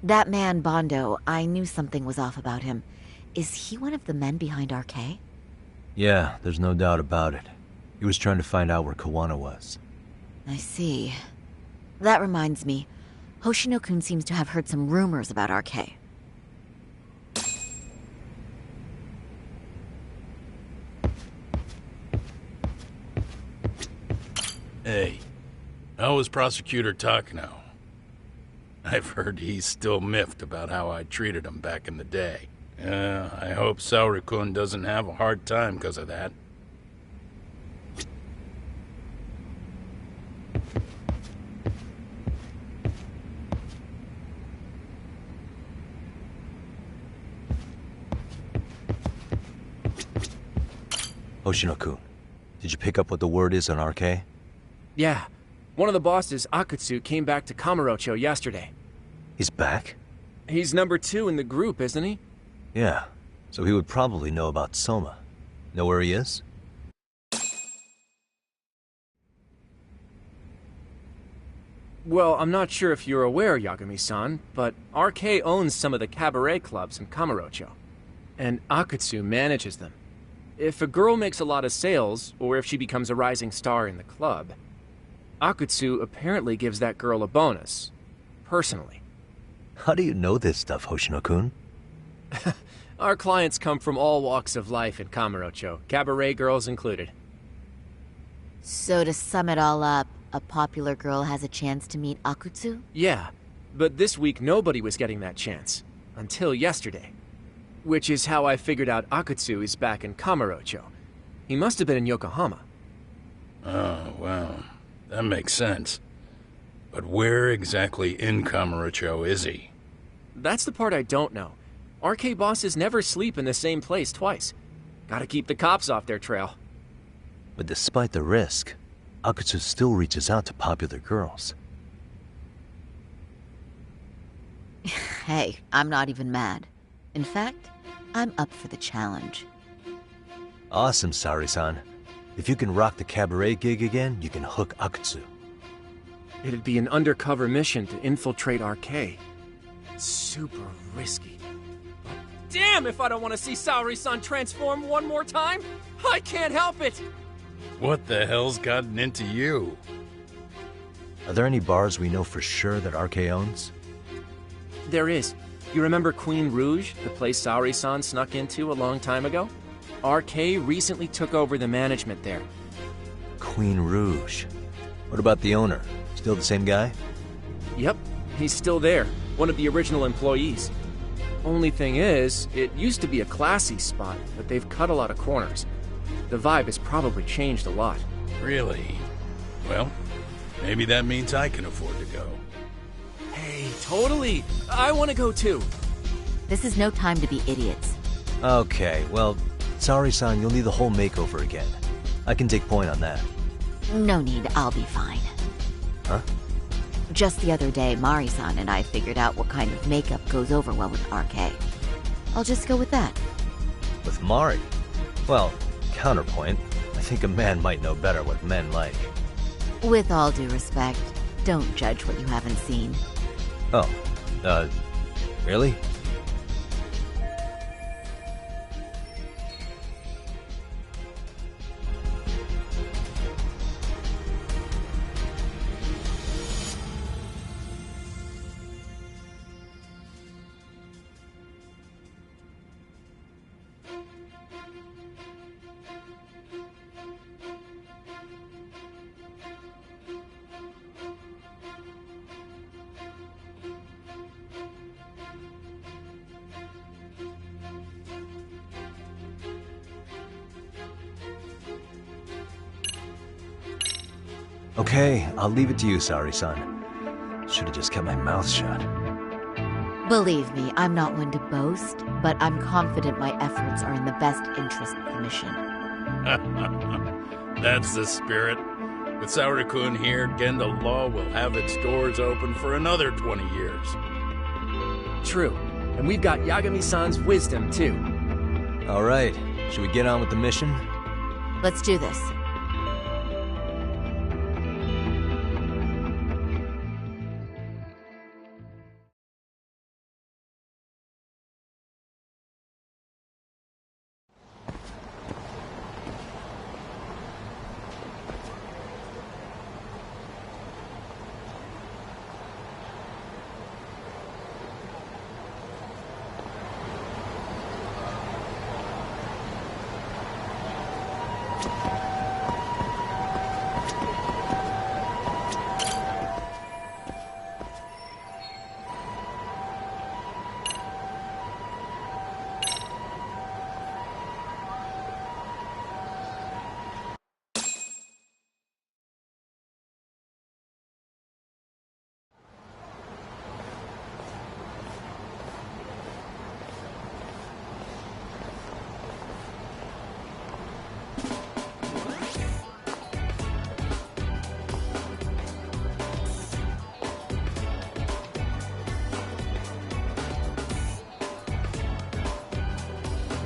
That man, Bondo, I knew something was off about him. Is he one of the men behind RK? Yeah, there's no doubt about it. He was trying to find out where Kawana was. I see. That reminds me, Hoshino-kun seems to have heard some rumors about RK. Hey, how is Prosecutor Takano? I've heard he's still miffed about how I treated him back in the day. I hope Saori-kun doesn't have a hard time because of that. Hoshino-kun, did you pick up what the word is on RK? Yeah. One of the bosses, Akutsu, came back to Kamurocho yesterday. He's back? He's number 2 in the group, isn't he? Yeah, so he would probably know about Soma. Know where he is? Well, I'm not sure if you're aware, Yagami-san, but RK owns some of the cabaret clubs in Kamurocho, and Akutsu manages them. If a girl makes a lot of sales, or if she becomes a rising star in the club, Akutsu apparently gives that girl a bonus, personally. How do you know this stuff, Hoshino-kun? Our clients come from all walks of life in Kamurocho, cabaret girls included. So to sum it all up, a popular girl has a chance to meet Akutsu? Yeah, but this week nobody was getting that chance. Until yesterday. Which is how I figured out Akutsu is back in Kamurocho. He must have been in Yokohama. Oh, well, that makes sense. But where exactly in Kamurocho is he? That's the part I don't know. RK bosses never sleep in the same place twice. Gotta keep the cops off their trail. But despite the risk, Akutsu still reaches out to popular girls. Hey, I'm not even mad. In fact, I'm up for the challenge. Awesome, Saori-san. If you can rock the cabaret gig again, you can hook Akutsu. It'd be an undercover mission to infiltrate RK. Super risky. But damn if I don't want to see Saori-san transform one more time! I can't help it! What the hell's gotten into you? Are there any bars we know for sure that RK owns? There is. You remember Queen Rouge, the place Saori-san snuck into a long time ago? RK recently took over the management there. Queen Rouge. What about the owner? Still the same guy? Yep, he's still there. One of the original employees. Only thing is, it used to be a classy spot, but they've cut a lot of corners. The vibe has probably changed a lot. Really? Well, maybe that means I can afford to go. Hey, totally! I want to go too! This is no time to be idiots. Okay, well, Saori-san, you'll need the whole makeover again. I can take point on that. No need, I'll be fine. Huh? Just the other day, Mari-san and I figured out what kind of makeup goes over well with RK. I'll just go with that. With Mari? Well, counterpoint, I think a man might know better what men like. With all due respect, don't judge what you haven't seen. Oh, really? Okay, I'll leave it to you, Saori-san. Should have just kept my mouth shut. Believe me, I'm not one to boast, but I'm confident my efforts are in the best interest of the mission. That's the spirit. With Saori-kun here, Genda Law will have its doors open for another 20 years. True. And we've got Yagami-san's wisdom, too. All right, should we get on with the mission? Let's do this.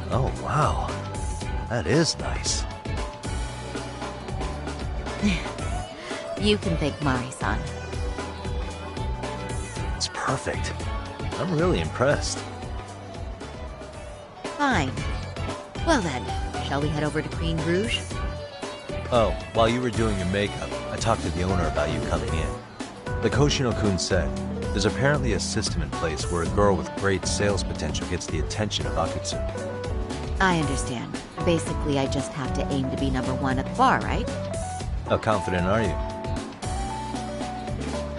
Oh, wow. That is nice. You can thank Mari-san. It's perfect. I'm really impressed. Fine. Well then, shall we head over to Queen Bruges? Oh, while you were doing your makeup, I talked to the owner about you coming in. Like Hoshino-kun said, there's apparently a system in place where a girl with great sales potential gets the attention of Akutsu. I understand. Basically, I just have to aim to be #1 at the bar, right? How confident are you?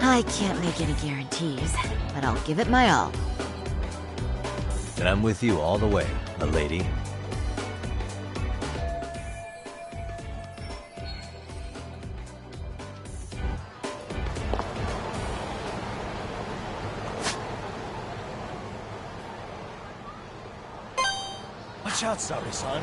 I can't make any guarantees, but I'll give it my all. Then I'm with you all the way, my lady. Watch out, Saori-san.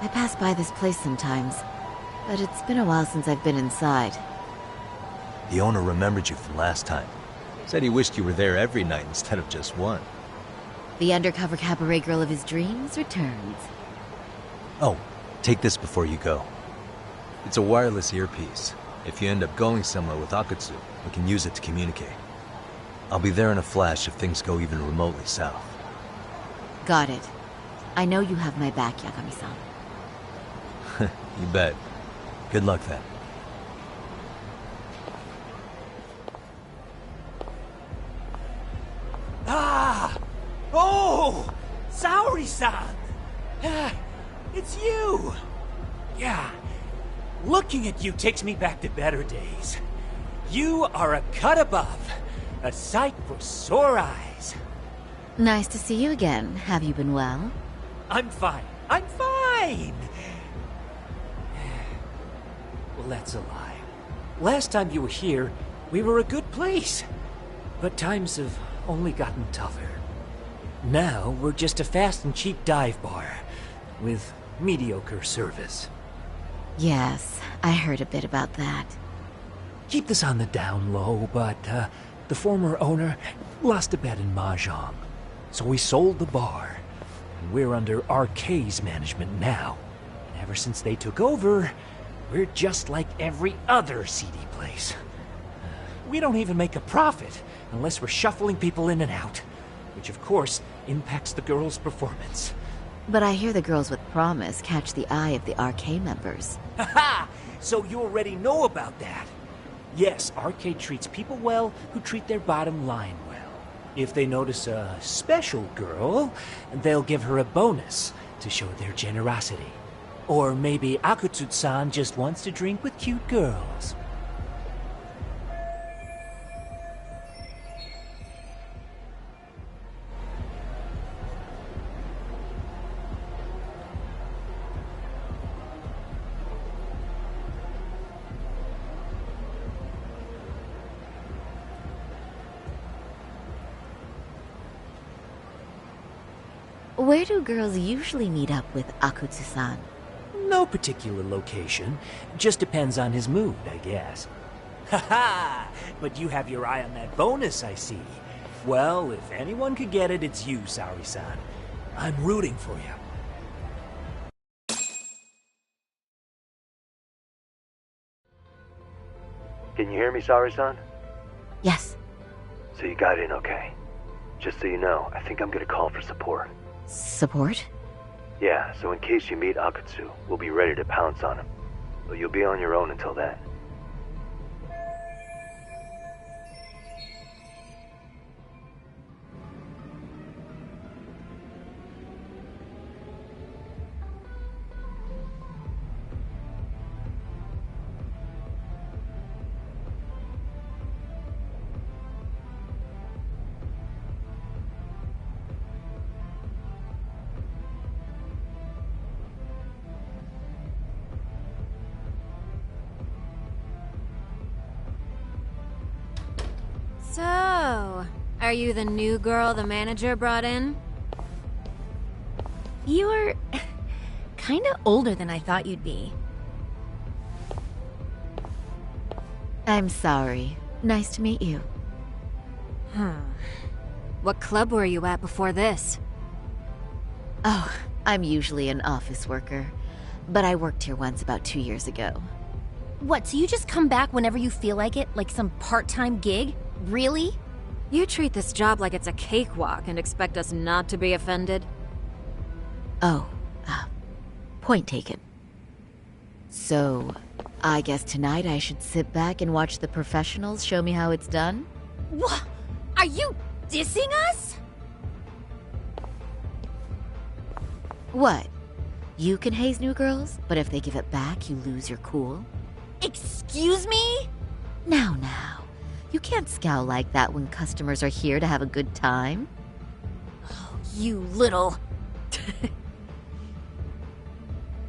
I pass by this place sometimes, but it's been a while since I've been inside. The owner remembered you from last time. Said he wished you were there every night instead of just one. The undercover cabaret girl of his dreams returns. Oh, take this before you go. It's a wireless earpiece. If you end up going somewhere with Akutsu, we can use it to communicate. I'll be there in a flash if things go even remotely south. Got it. I know you have my back, Yagami-san. You bet. Good luck then. Ah! Oh! Saori-san! It's you! Yeah. Looking at you takes me back to better days. You are a cut above. A sight for sore eyes. Nice to see you again. Have you been well? I'm fine. I'm fine! Well, that's a lie. Last time you were here, we were a good place. But times have only gotten tougher. Now, we're just a fast and cheap dive bar with mediocre service. Yes, I heard a bit about that. Keep this on the down low, but the former owner lost a bet in Mahjong. So we sold the bar. And we're under RK's management now. And ever since they took over, we're just like every other seedy place. We don't even make a profit unless we're shuffling people in and out, which of course impacts the girls' performance. But I hear the girls with promise catch the eye of the RK members. Haha! So you already know about that. Yes, Arcade treats people well who treat their bottom line well. If they notice a special girl, they'll give her a bonus to show their generosity. Or maybe Akutsu-san just wants to drink with cute girls. Where do girls usually meet up with Akutsu-san? No particular location. Just depends on his mood, I guess. Haha! But you have your eye on that bonus, I see. Well, if anyone could get it, it's you, Saori-san. I'm rooting for you. Can you hear me, Saori-san? Yes. So you got in okay. Just so you know, I think I'm gonna call for support. Support? Yeah, so in case you meet Akutsu, we'll be ready to pounce on him. But you'll be on your own until then. So, are you the new girl the manager brought in? You're kinda older than I thought you'd be. I'm sorry. Nice to meet you. What club were you at before this? Oh, I'm usually an office worker, but I worked here once about 2 years ago. What, so you just come back whenever you feel like it, like some part-time gig? Really? You treat this job like it's a cakewalk and expect us not to be offended? Oh, point taken. So, I guess tonight I should sit back and watch the professionals show me how it's done? What? Are you dissing us? What? You can haze new girls, but if they give it back, you lose your cool? Excuse me? Now. You can't scowl like that when customers are here to have a good time. Oh, you little...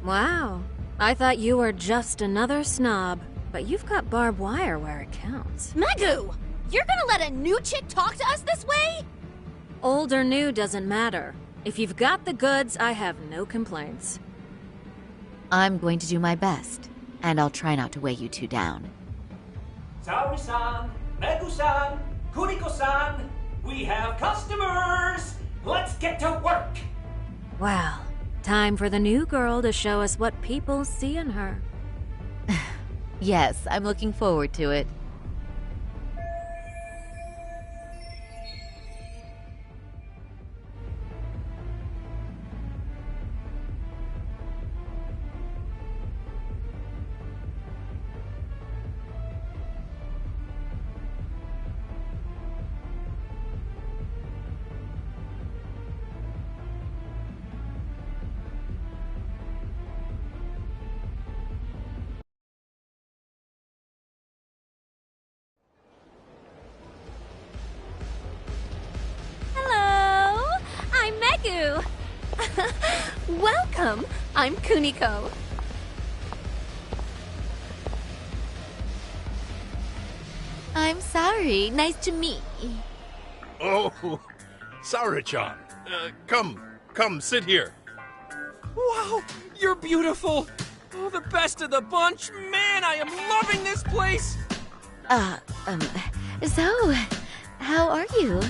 Wow. I thought you were just another snob, but you've got barbed wire where it counts. Megu! You're gonna let a new chick talk to us this way? Old or new doesn't matter. If you've got the goods, I have no complaints. I'm going to do my best, and I'll try not to weigh you two down. Saori-san, Megu-san, Kuriko-san, we have customers! Let's get to work! Well, time for the new girl to show us what people see in her. Yes, I'm looking forward to it. Welcome! I'm Kuniko. I'm sorry. Nice to meet you. Oh, Saori-chan. Come, sit here. Wow, you're beautiful. Oh, the best of the bunch. Man, I am loving this place. So, how are you?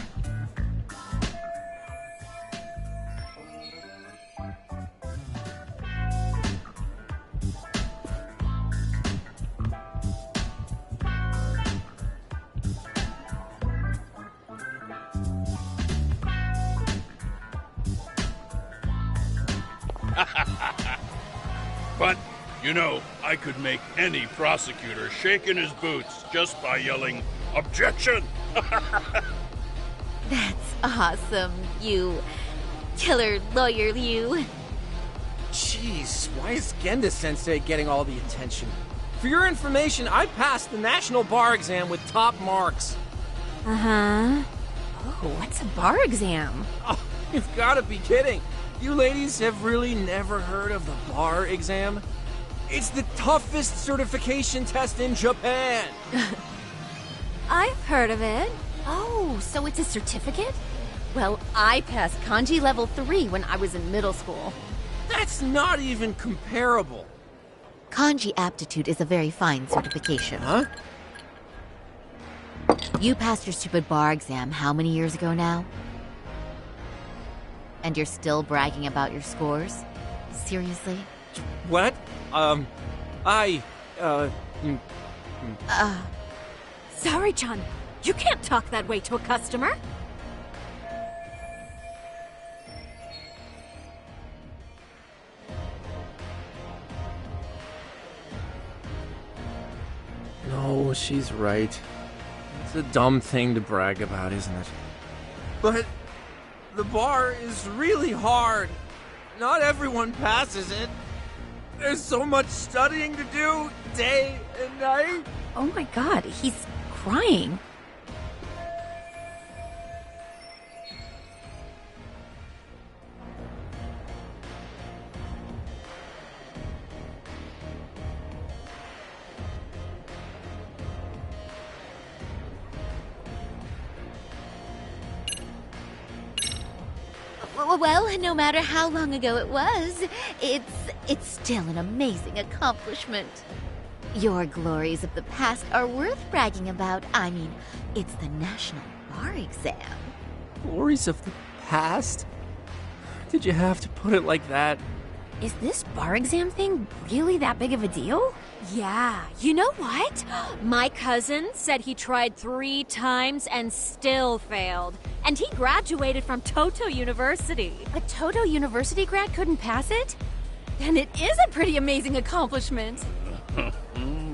But, you know, I could make any prosecutor shake in his boots just by yelling, "Objection!" That's awesome, you killer lawyer, you. Jeez, why is Genda-sensei getting all the attention? For your information, I passed the national bar exam with top marks. Uh-huh. Oh, what's a bar exam? Oh, you've got to be kidding. You ladies have really never heard of the bar exam? It's the toughest certification test in Japan. I've heard of it. Oh, so it's a certificate? Well, I passed kanji level 3 when I was in middle school. That's not even comparable. Kanji aptitude is a very fine certification. Huh? You passed your stupid bar exam how many years ago now? And you're still bragging about your scores? Seriously? What? Saori-chan, You can't talk that way to a customer. No, she's right. It's a dumb thing to brag about, isn't it? But the bar is really hard. Not everyone passes it. There's so much studying to do, day and night. Oh my god, he's crying. Well, no matter how long ago it was, it's still an amazing accomplishment. Your glories of the past are worth bragging about. I mean, it's the National Bar Exam. Glories of the past? Did you have to put it like that? Is this bar exam thing really that big of a deal? Yeah, you know what? My cousin said he tried 3 times and still failed. And he graduated from Toto University. A Toto University grad couldn't pass it? Then it is a pretty amazing accomplishment.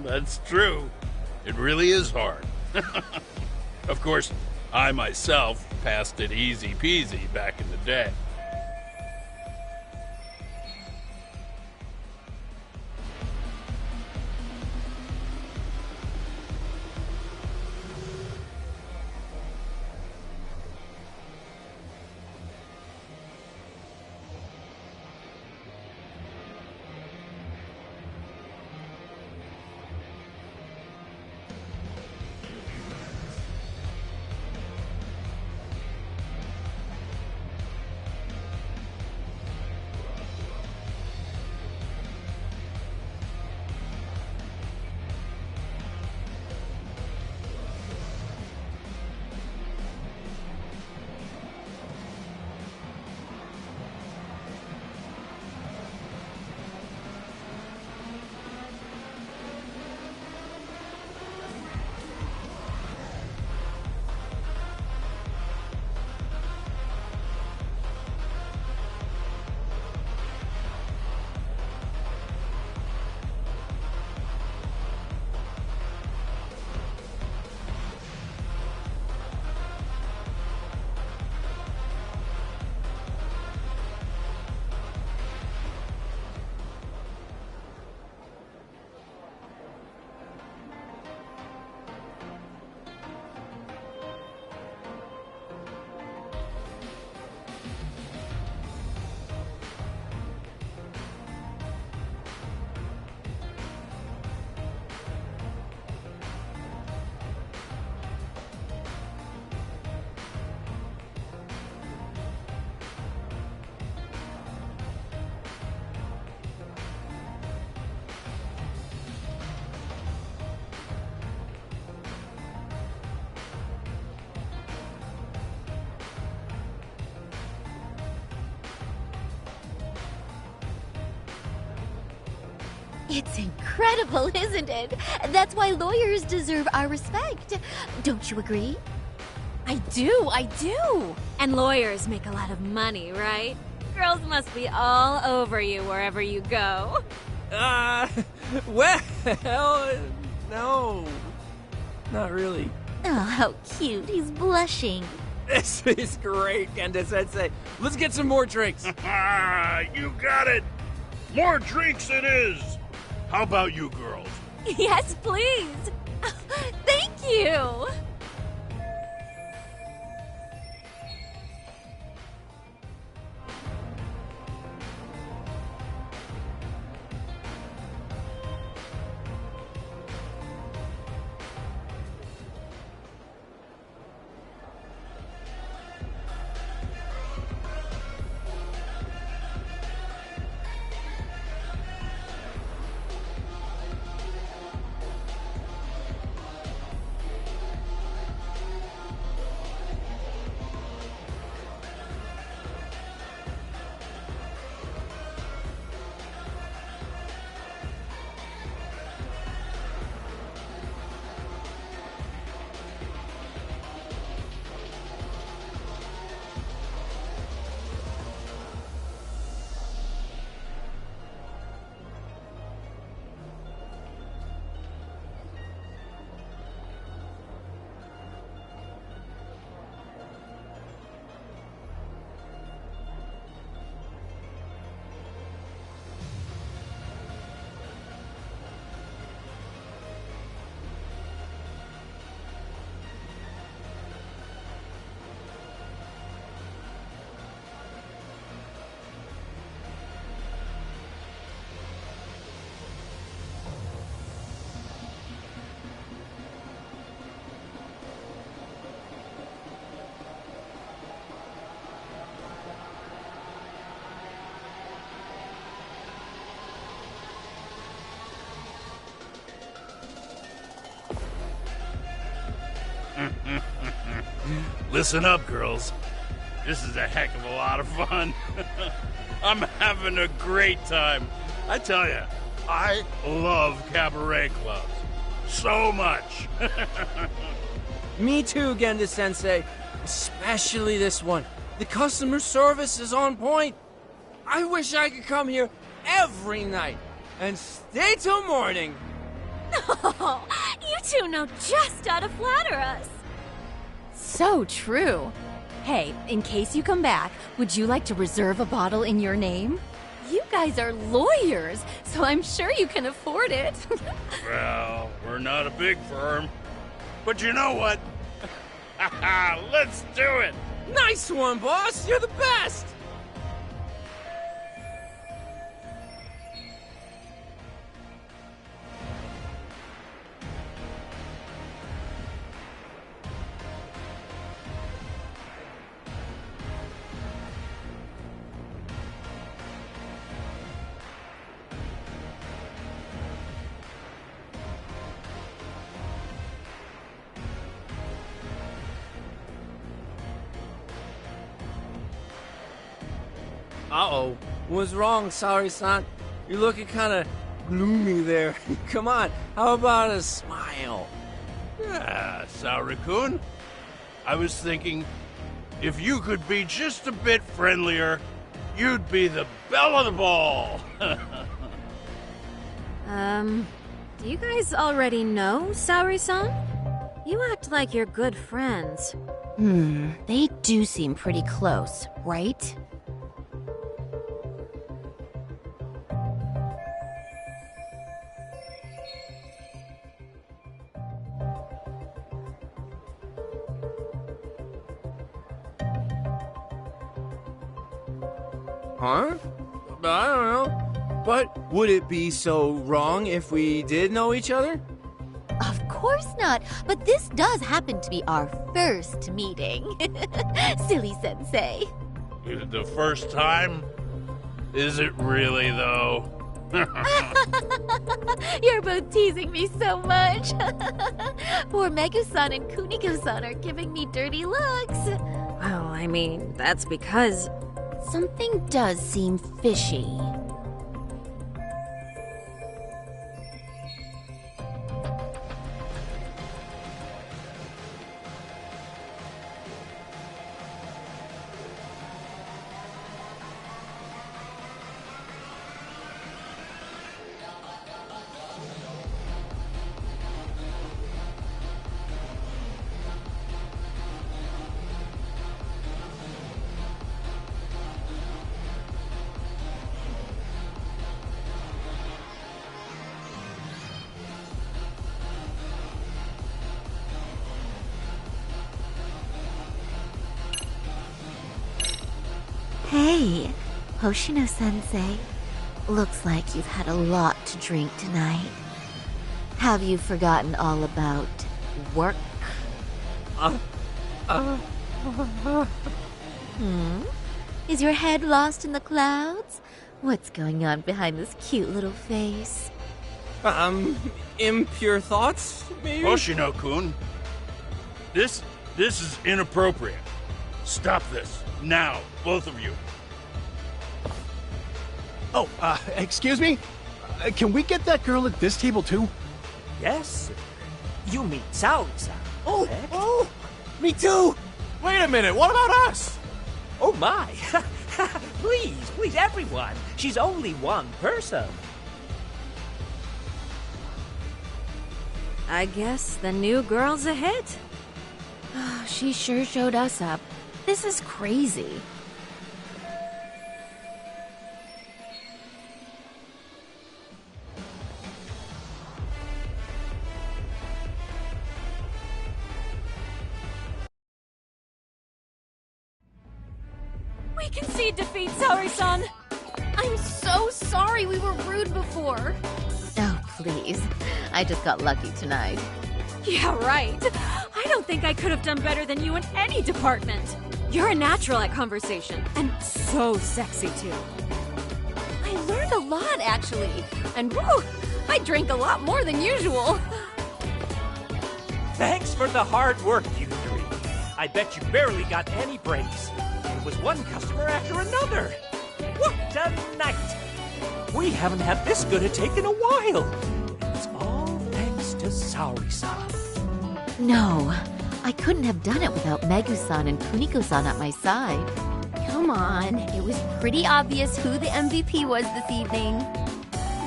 That's true. It really is hard. Of course, I myself passed it easy peasy back in the day. It's incredible, isn't it? That's why lawyers deserve our respect. Don't you agree? I do. And lawyers make a lot of money, right? Girls must be all over you wherever you go. Well, no. Not really. Oh, how cute. He's blushing. This is great, Genda-sensei. Let's get some more drinks. You got it. More drinks it is. How about you girls? Yes, please. Thank you. Listen up, girls. This is a heck of a lot of fun. I'm having a great time. I tell you, I love cabaret clubs. So much. Me too, Genda-sensei. Especially this one. The customer service is on point. I wish I could come here every night and stay till morning. Oh, you two know just how to flatter us. So true. Hey, in case you come back, would you like to reserve a bottle in your name? You guys are lawyers, so I'm sure you can afford it. Well, we're not a big firm. But you know what? Let's do it! Nice one, boss! You're the best! Uh-oh. What's wrong, Saori-san? You're looking kind of gloomy there. Come on, how about a smile? Yeah, Saori-kun. I was thinking, if you could be just a bit friendlier, you'd be the belle of the ball. Do you guys already know Saori-san? You act like you're good friends. They do seem pretty close, right? Huh? I don't know. But would it be so wrong if we did know each other? Of course not, but this does happen to be our first meeting. Silly sensei. The first time? Is it really, though? You're both teasing me so much. Poor Megu-san and Kuniko-san are giving me dirty looks. Well, I mean, that's because... Something does seem fishy. Hey, Hoshino-sensei. Looks like you've had a lot to drink tonight. Have you forgotten all about work? Is your head lost in the clouds? What's going on behind this cute little face? Impure thoughts, maybe? Hoshino-kun, this is inappropriate. Stop this, now, both of you. Oh, excuse me? Can we get that girl at this table too? Yes. You mean Saori-san. Oh, me too! Wait a minute, what about us? Oh my! Please, everyone. She's only one person. I guess the new girl's a hit. She sure showed us up. This is crazy. We concede defeat, Saori-san! I'm so sorry we were rude before. Oh, please. I just got lucky tonight. Yeah, right. I don't think I could have done better than you in any department. You're a natural at conversation, and so sexy, too. I learned a lot, actually. And woo, I drank a lot more than usual. Thanks for the hard work, I bet you barely got any breaks. It was one customer after another. What a night! We haven't had this good a take in a while. And it's all thanks to Saori-san. No, I couldn't have done it without Megu-san and Kuniko-san at my side. Come on, it was pretty obvious who the MVP was this evening.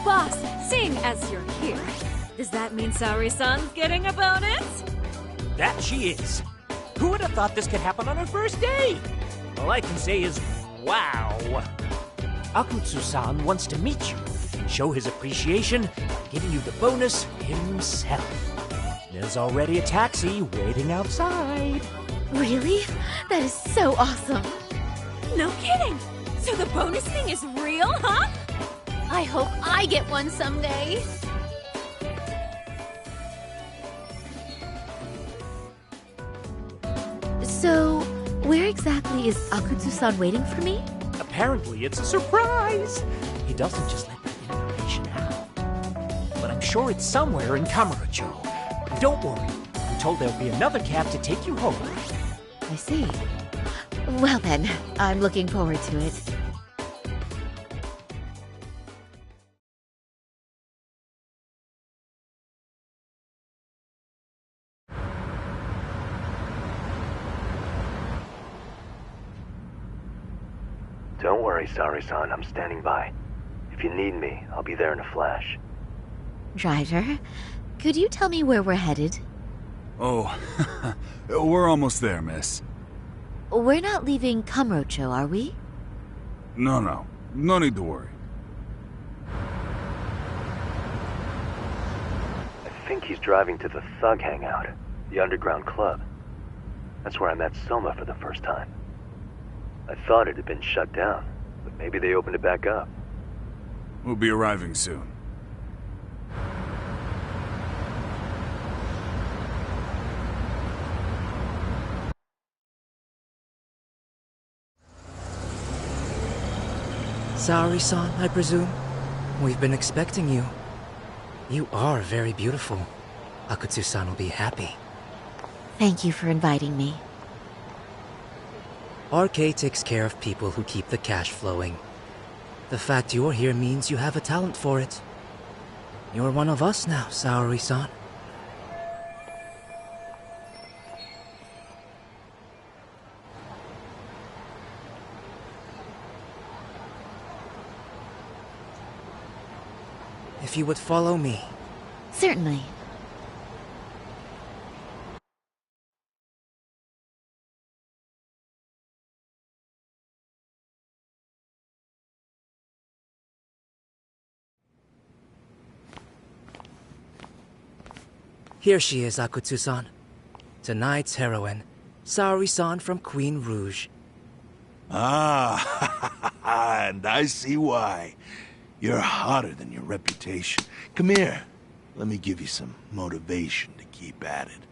Boss, seeing as you're here, does that mean Saori-san's getting a bonus? That she is. Who would have thought this could happen on her first day? All I can say is, wow. Akutsu-san wants to meet you and show his appreciation by giving you the bonus himself. There's already a taxi waiting outside. Really? That is so awesome. No kidding! So the bonus thing is real, huh? I hope I get one someday. So, where exactly is Akutsu-san waiting for me? Apparently it's a surprise. He doesn't just let that information out. But I'm sure it's somewhere in Kamurocho. Don't worry. I'm told there'll be another cab to take you home. I see. Well then, I'm looking forward to it. Don't worry, Saori-san. I'm standing by. If you need me, I'll be there in a flash. Driver, could you tell me where we're headed? Oh, we're almost there, miss. We're not leaving Kamurocho, are we? No. No need to worry. I think he's driving to the Thug Hangout, the underground club. That's where I met Soma for the first time. I thought it had been shut down, but maybe they opened it back up. We'll be arriving soon. Saori-san, I presume? We've been expecting you. You are very beautiful. Akutsu-san will be happy. Thank you for inviting me. RK takes care of people who keep the cash flowing. The fact you're here means you have a talent for it. You're one of us now, Saori-san. If you would follow me. Certainly. Here she is, Akutsu-san. Tonight's heroine, Saori-san from Queen Rouge. Ah, and I see why. You're hotter than your reputation. Come here. Let me give you some motivation to keep at it.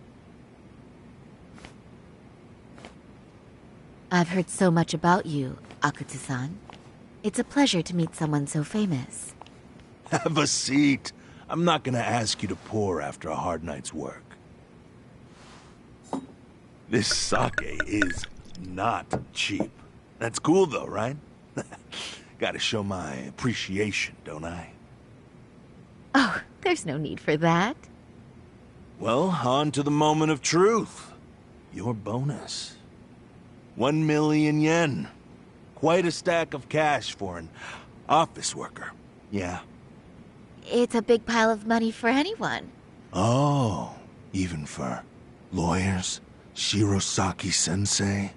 I've heard so much about you, Akutsu-san. It's a pleasure to meet someone so famous. Have a seat. I'm not gonna ask you to pour after a hard night's work. This sake is not cheap. That's cool though, right? Gotta show my appreciation, don't I? Oh, there's no need for that. Well, on to the moment of truth. Your bonus. 1 million yen. Quite a stack of cash for an office worker. Yeah. It's a big pile of money for anyone. Oh, even for lawyers? Shirosaki-sensei?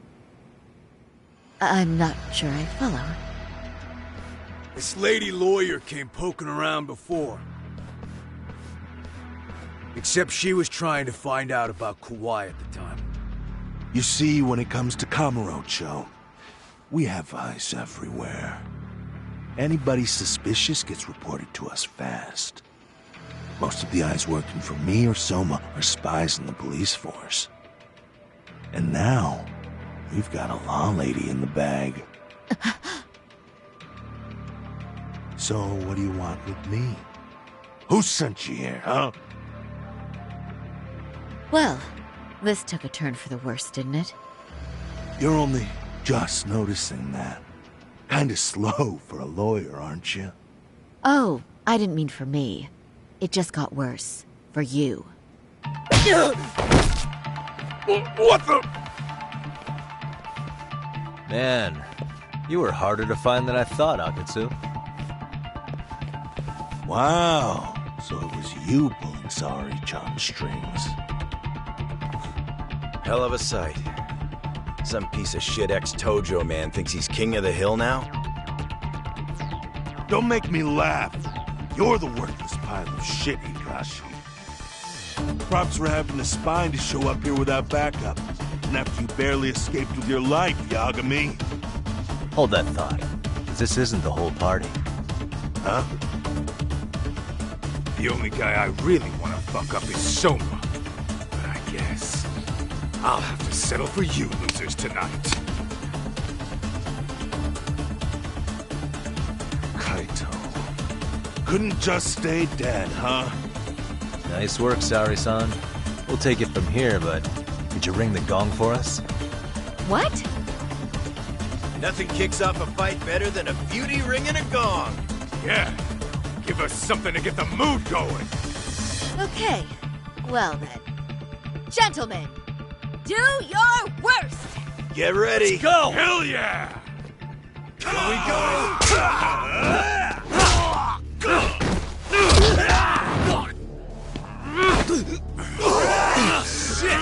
I'm not sure I follow. This lady lawyer came poking around before. Except she was trying to find out about Kauai at the time. You see, when it comes to Kamurocho, we have eyes everywhere. Anybody suspicious gets reported to us fast. Most of the eyes working for me or Soma are spies in the police force. And now, we've got a law lady in the bag. So, what do you want with me? Who sent you here, huh? Well, This took a turn for the worse, didn't it? You're only just noticing that. Kinda slow for a lawyer, aren't you? Oh, I didn't mean for me. It just got worse. For you. What the? Man, you were harder to find than I thought, Akatsu. Wow, so it was you pulling Saori-chan's strings. Hell of a sight. Some piece of shit ex-Tojo man thinks he's king of the hill now? Don't make me laugh. You're the worthless pile of shit, Hikashi. Props for having the spine to show up here without backup. And after you barely escaped with your life, Yagami. Hold that thought. This isn't the whole party. Huh? The only guy I really want to fuck up is Soma. But I guess I'll have to settle for you losers tonight. Kaito. Couldn't just stay dead, huh? Nice work, Saori-san. We'll take it from here, but could you ring the gong for us? What? Nothing kicks off a fight better than a beauty ringing a gong. Yeah, give us something to get the mood going. Okay, well then. Gentlemen, do your worst! Get ready. Let's go! Hell yeah! Here we go! Shit!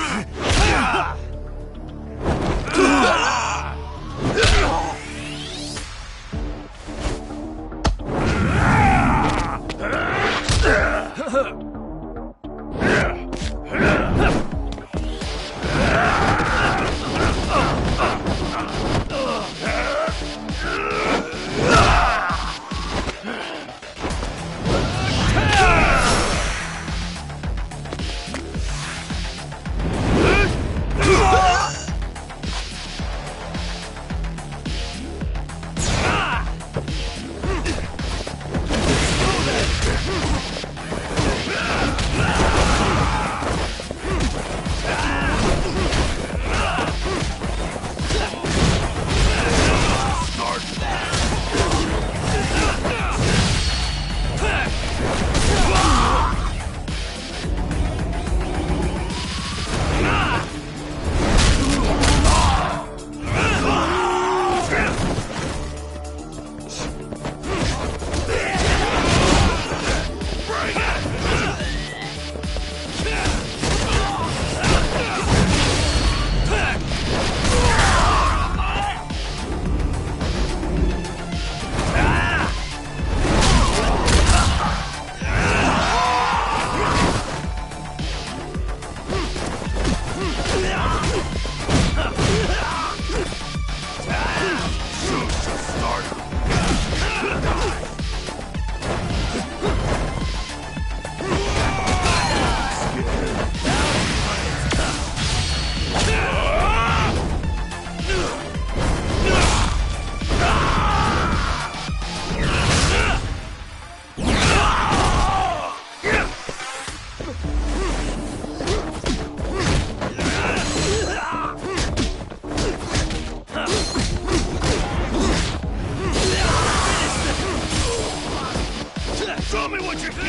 Show me what you got!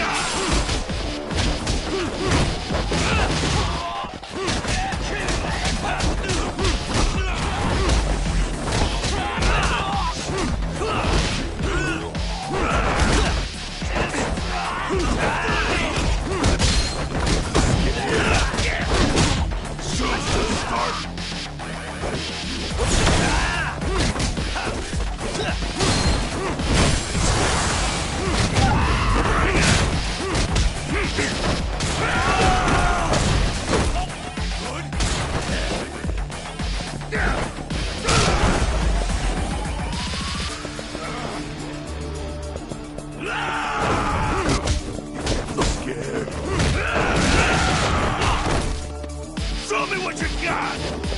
Show me what you got!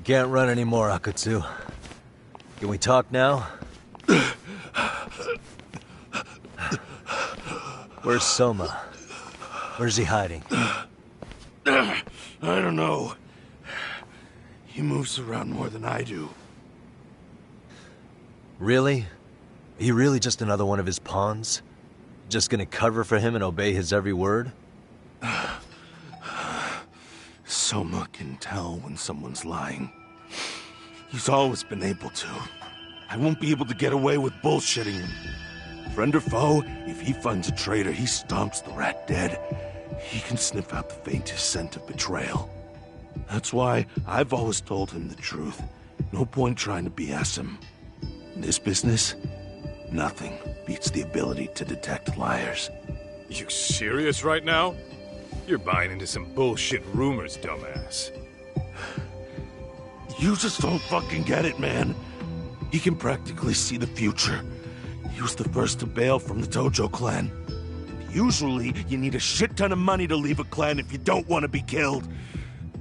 can't run anymore, Akutsu. Can we talk now? Where's Soma? Where's he hiding? I don't know. He moves around more than I do. Really? Are you really just another one of his pawns? Just gonna cover for him and obey his every word? Soma can tell when someone's lying. He's always been able to. I won't be able to get away with bullshitting him. Friend or foe, if he finds a traitor, he stomps the rat dead. He can sniff out the faintest scent of betrayal. That's why I've always told him the truth. No point trying to BS him. In this business, nothing beats the ability to detect liars. You serious right now? You're buying into some bullshit rumors, dumbass. You just don't fucking get it, man. He can practically see the future. He was the first to bail from the Tojo clan. Usually, you need a shit ton of money to leave a clan if you don't want to be killed.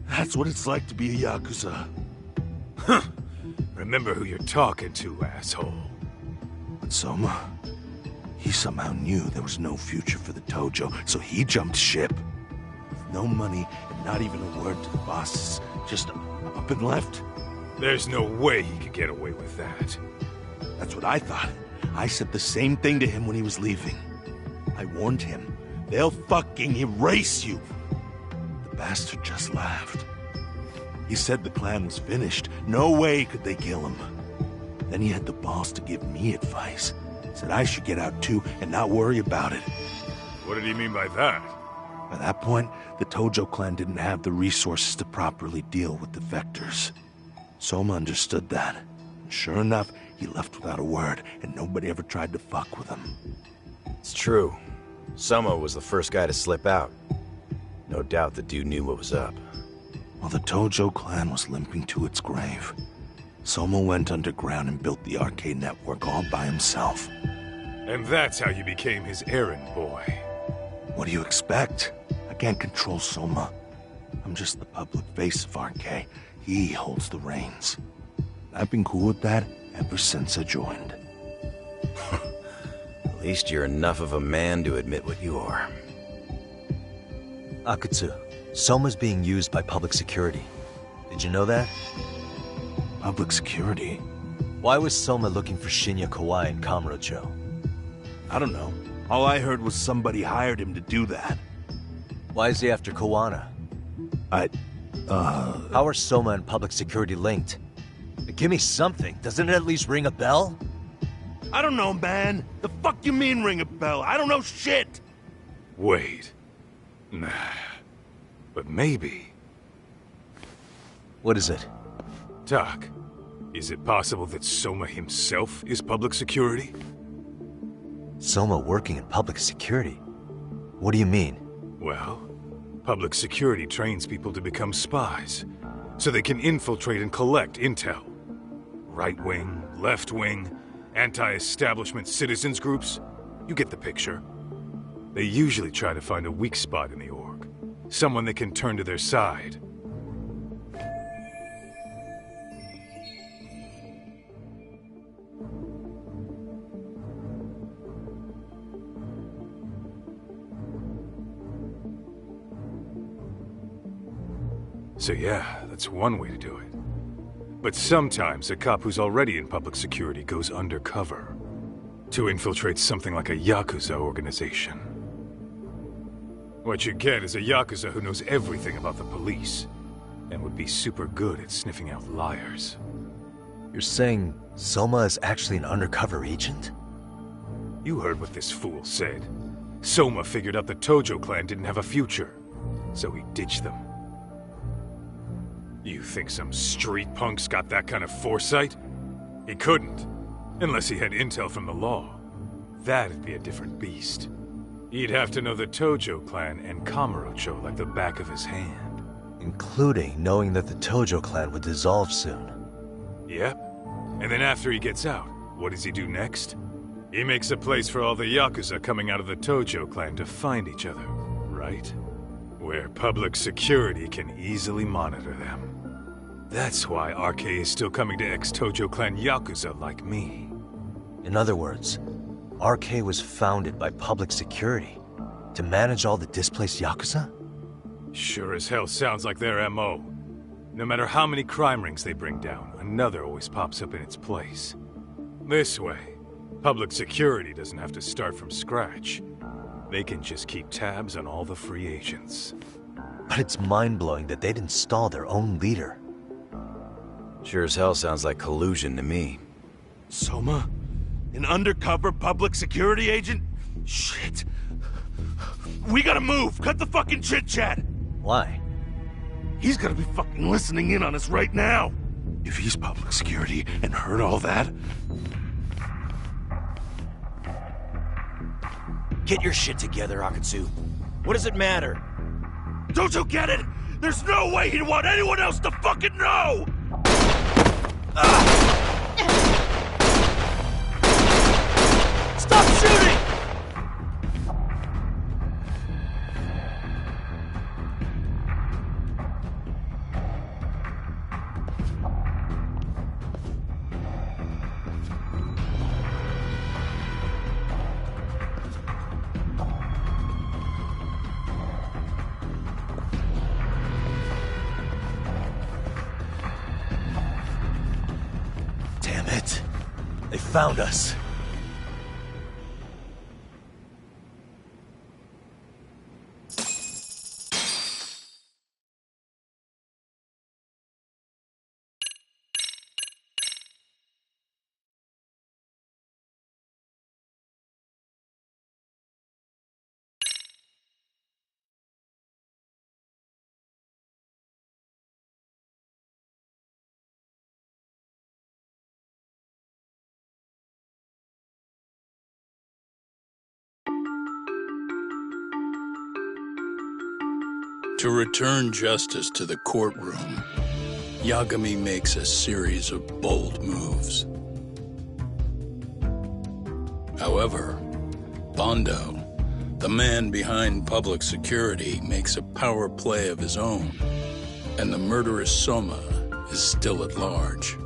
That's what it's like to be a Yakuza. Huh. Remember who you're talking to, asshole. But Soma, he somehow knew there was no future for the Tojo, so he jumped ship. With no money and not even a word to the bosses, just up and left. There's no way he could get away with that. That's what I thought. I said the same thing to him when he was leaving. I warned him, they'll fucking erase you. The bastard just laughed. He said the clan was finished. No way could they kill him. Then he had the balls to give me advice. Said I should get out too and not worry about it. What did he mean by that? By that point, the Tojo clan didn't have the resources to properly deal with defectors. Soma understood that. And sure enough, he left without a word, and nobody ever tried to fuck with him. It's true. Soma was the first guy to slip out. No doubt the dude knew what was up. While the Tojo clan was limping to its grave, Soma went underground and built the arcade network all by himself. And that's how you became his errand boy. What do you expect? I can't control Soma. I'm just the public face of RK. He holds the reins. I've been cool with that ever since I joined. At least you're enough of a man to admit what you are. Akutsu, Soma's being used by public security. Did you know that? Public security? Why was Soma looking for Shinya Kawai in Kamurocho? I don't know. All I heard was somebody hired him to do that. Why is he after Kawana? How are Soma and public security linked? Give me something. Doesn't it at least ring a bell? I don't know, man. The fuck you mean ring a bell? I don't know shit! Wait. Nah. But maybe. What is it? Doc, is it possible that Soma himself is public security? Soma working in public security? What do you mean? Well, public security trains people to become spies, so they can infiltrate and collect intel. Right-wing, left-wing, anti-establishment citizens groups. You get the picture. They usually try to find a weak spot in the org. Someone they can turn to their side. So yeah, that's one way to do it. But sometimes a cop who's already in public security goes undercover to infiltrate something like a Yakuza organization. What you get is a Yakuza who knows everything about the police and would be super good at sniffing out liars. You're saying Soma is actually an undercover agent? You heard what this fool said. Soma figured out the Tojo clan didn't have a future, so he ditched them. You think some street punk's got that kind of foresight? He couldn't, unless he had intel from the law. That'd be a different beast. He'd have to know the Tojo clan and Kamurocho like the back of his hand. Including knowing that the Tojo clan would dissolve soon. Yep. And then after he gets out, what does he do next? He makes a place for all the Yakuza coming out of the Tojo clan to find each other, right? Where public security can easily monitor them. That's why RK is still coming to ex-Tojo clan Yakuza like me. In other words, RK was founded by public security to manage all the displaced Yakuza? Sure as hell sounds like their MO. No matter how many crime rings they bring down, another always pops up in its place. This way, public security doesn't have to start from scratch. They can just keep tabs on all the free agents. But it's mind-blowing that they'd install their own leader. Sure as hell sounds like collusion to me. Soma? An undercover public security agent? Shit. We gotta move! Cut the fucking chit-chat! Why? He's gotta be fucking listening in on us right now! If he's public security and heard all that... Get your shit together, Akatsu. What does it matter? Don't you get it? There's no way he'd want anyone else to fucking know! Stop shooting! Damn it. They found us. To return justice to the courtroom, Yagami makes a series of bold moves. However, Bondo, the man behind public security, makes a power play of his own, and the murderous Soma is still at large.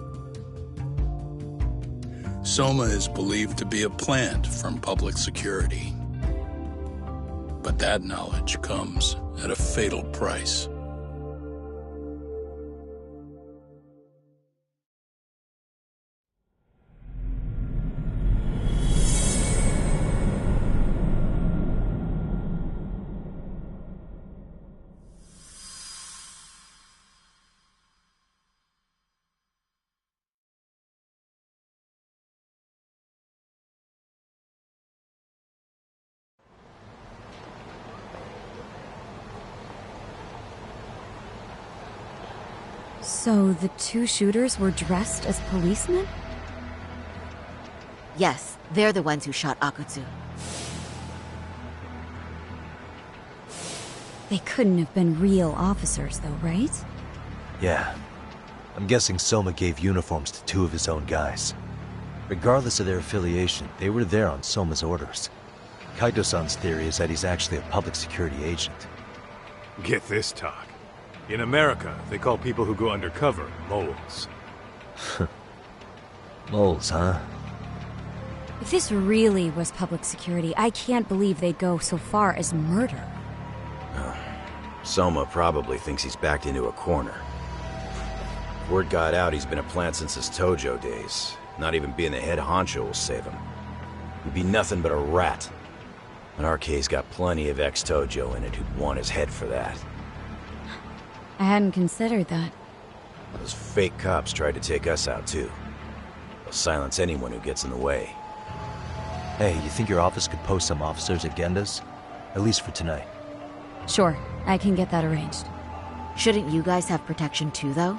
Soma is believed to be a plant from public security. But that knowledge comes at a fatal price. So the two shooters were dressed as policemen? Yes, they're the ones who shot Akutsu. They couldn't have been real officers, though, right? Yeah. I'm guessing Soma gave uniforms to two of his own guys. Regardless of their affiliation, they were there on Soma's orders. Kaito-san's theory is that he's actually a public security agent. Get this, talk. In America, they call people who go undercover moles. Moles, huh? If this really was public security, I can't believe they'd go so far as murder. Soma probably thinks he's backed into a corner. Word got out he's been a plant since his Tojo days. Not even being the head honcho will save him. He'd be nothing but a rat. And RK's got plenty of ex-Tojo in it who'd want his head for that. I hadn't considered that. Those fake cops tried to take us out too. They'll silence anyone who gets in the way. Hey, you think your office could post some officers at Genda's? At least for tonight. Sure, I can get that arranged. Shouldn't you guys have protection too, though?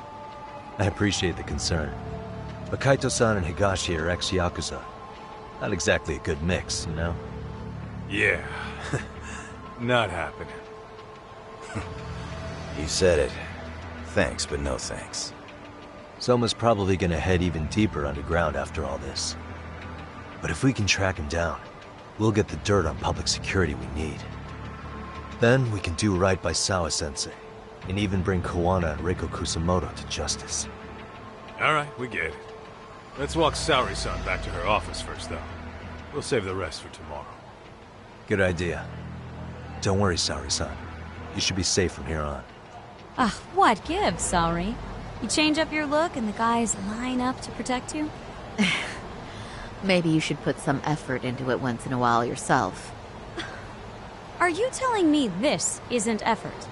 I appreciate the concern. But Kaito-san and Higashi are ex-Yakuza. Not exactly a good mix, you know? Yeah. Not happening. You said it. Thanks, but no thanks. Soma's probably gonna head even deeper underground after all this. But if we can track him down, we'll get the dirt on public security we need. Then we can do right by Sawa-sensei and even bring Koana and Reiko Kusamoto to justice. Alright, we get it. Let's walk Saori-san back to her office first, though. We'll save the rest for tomorrow. Good idea. Don't worry, Saori-san. You should be safe from here on. What gives, Saori? You change up your look and the guys line up to protect you? Maybe you should put some effort into it once in a while yourself. Are you telling me this isn't effort?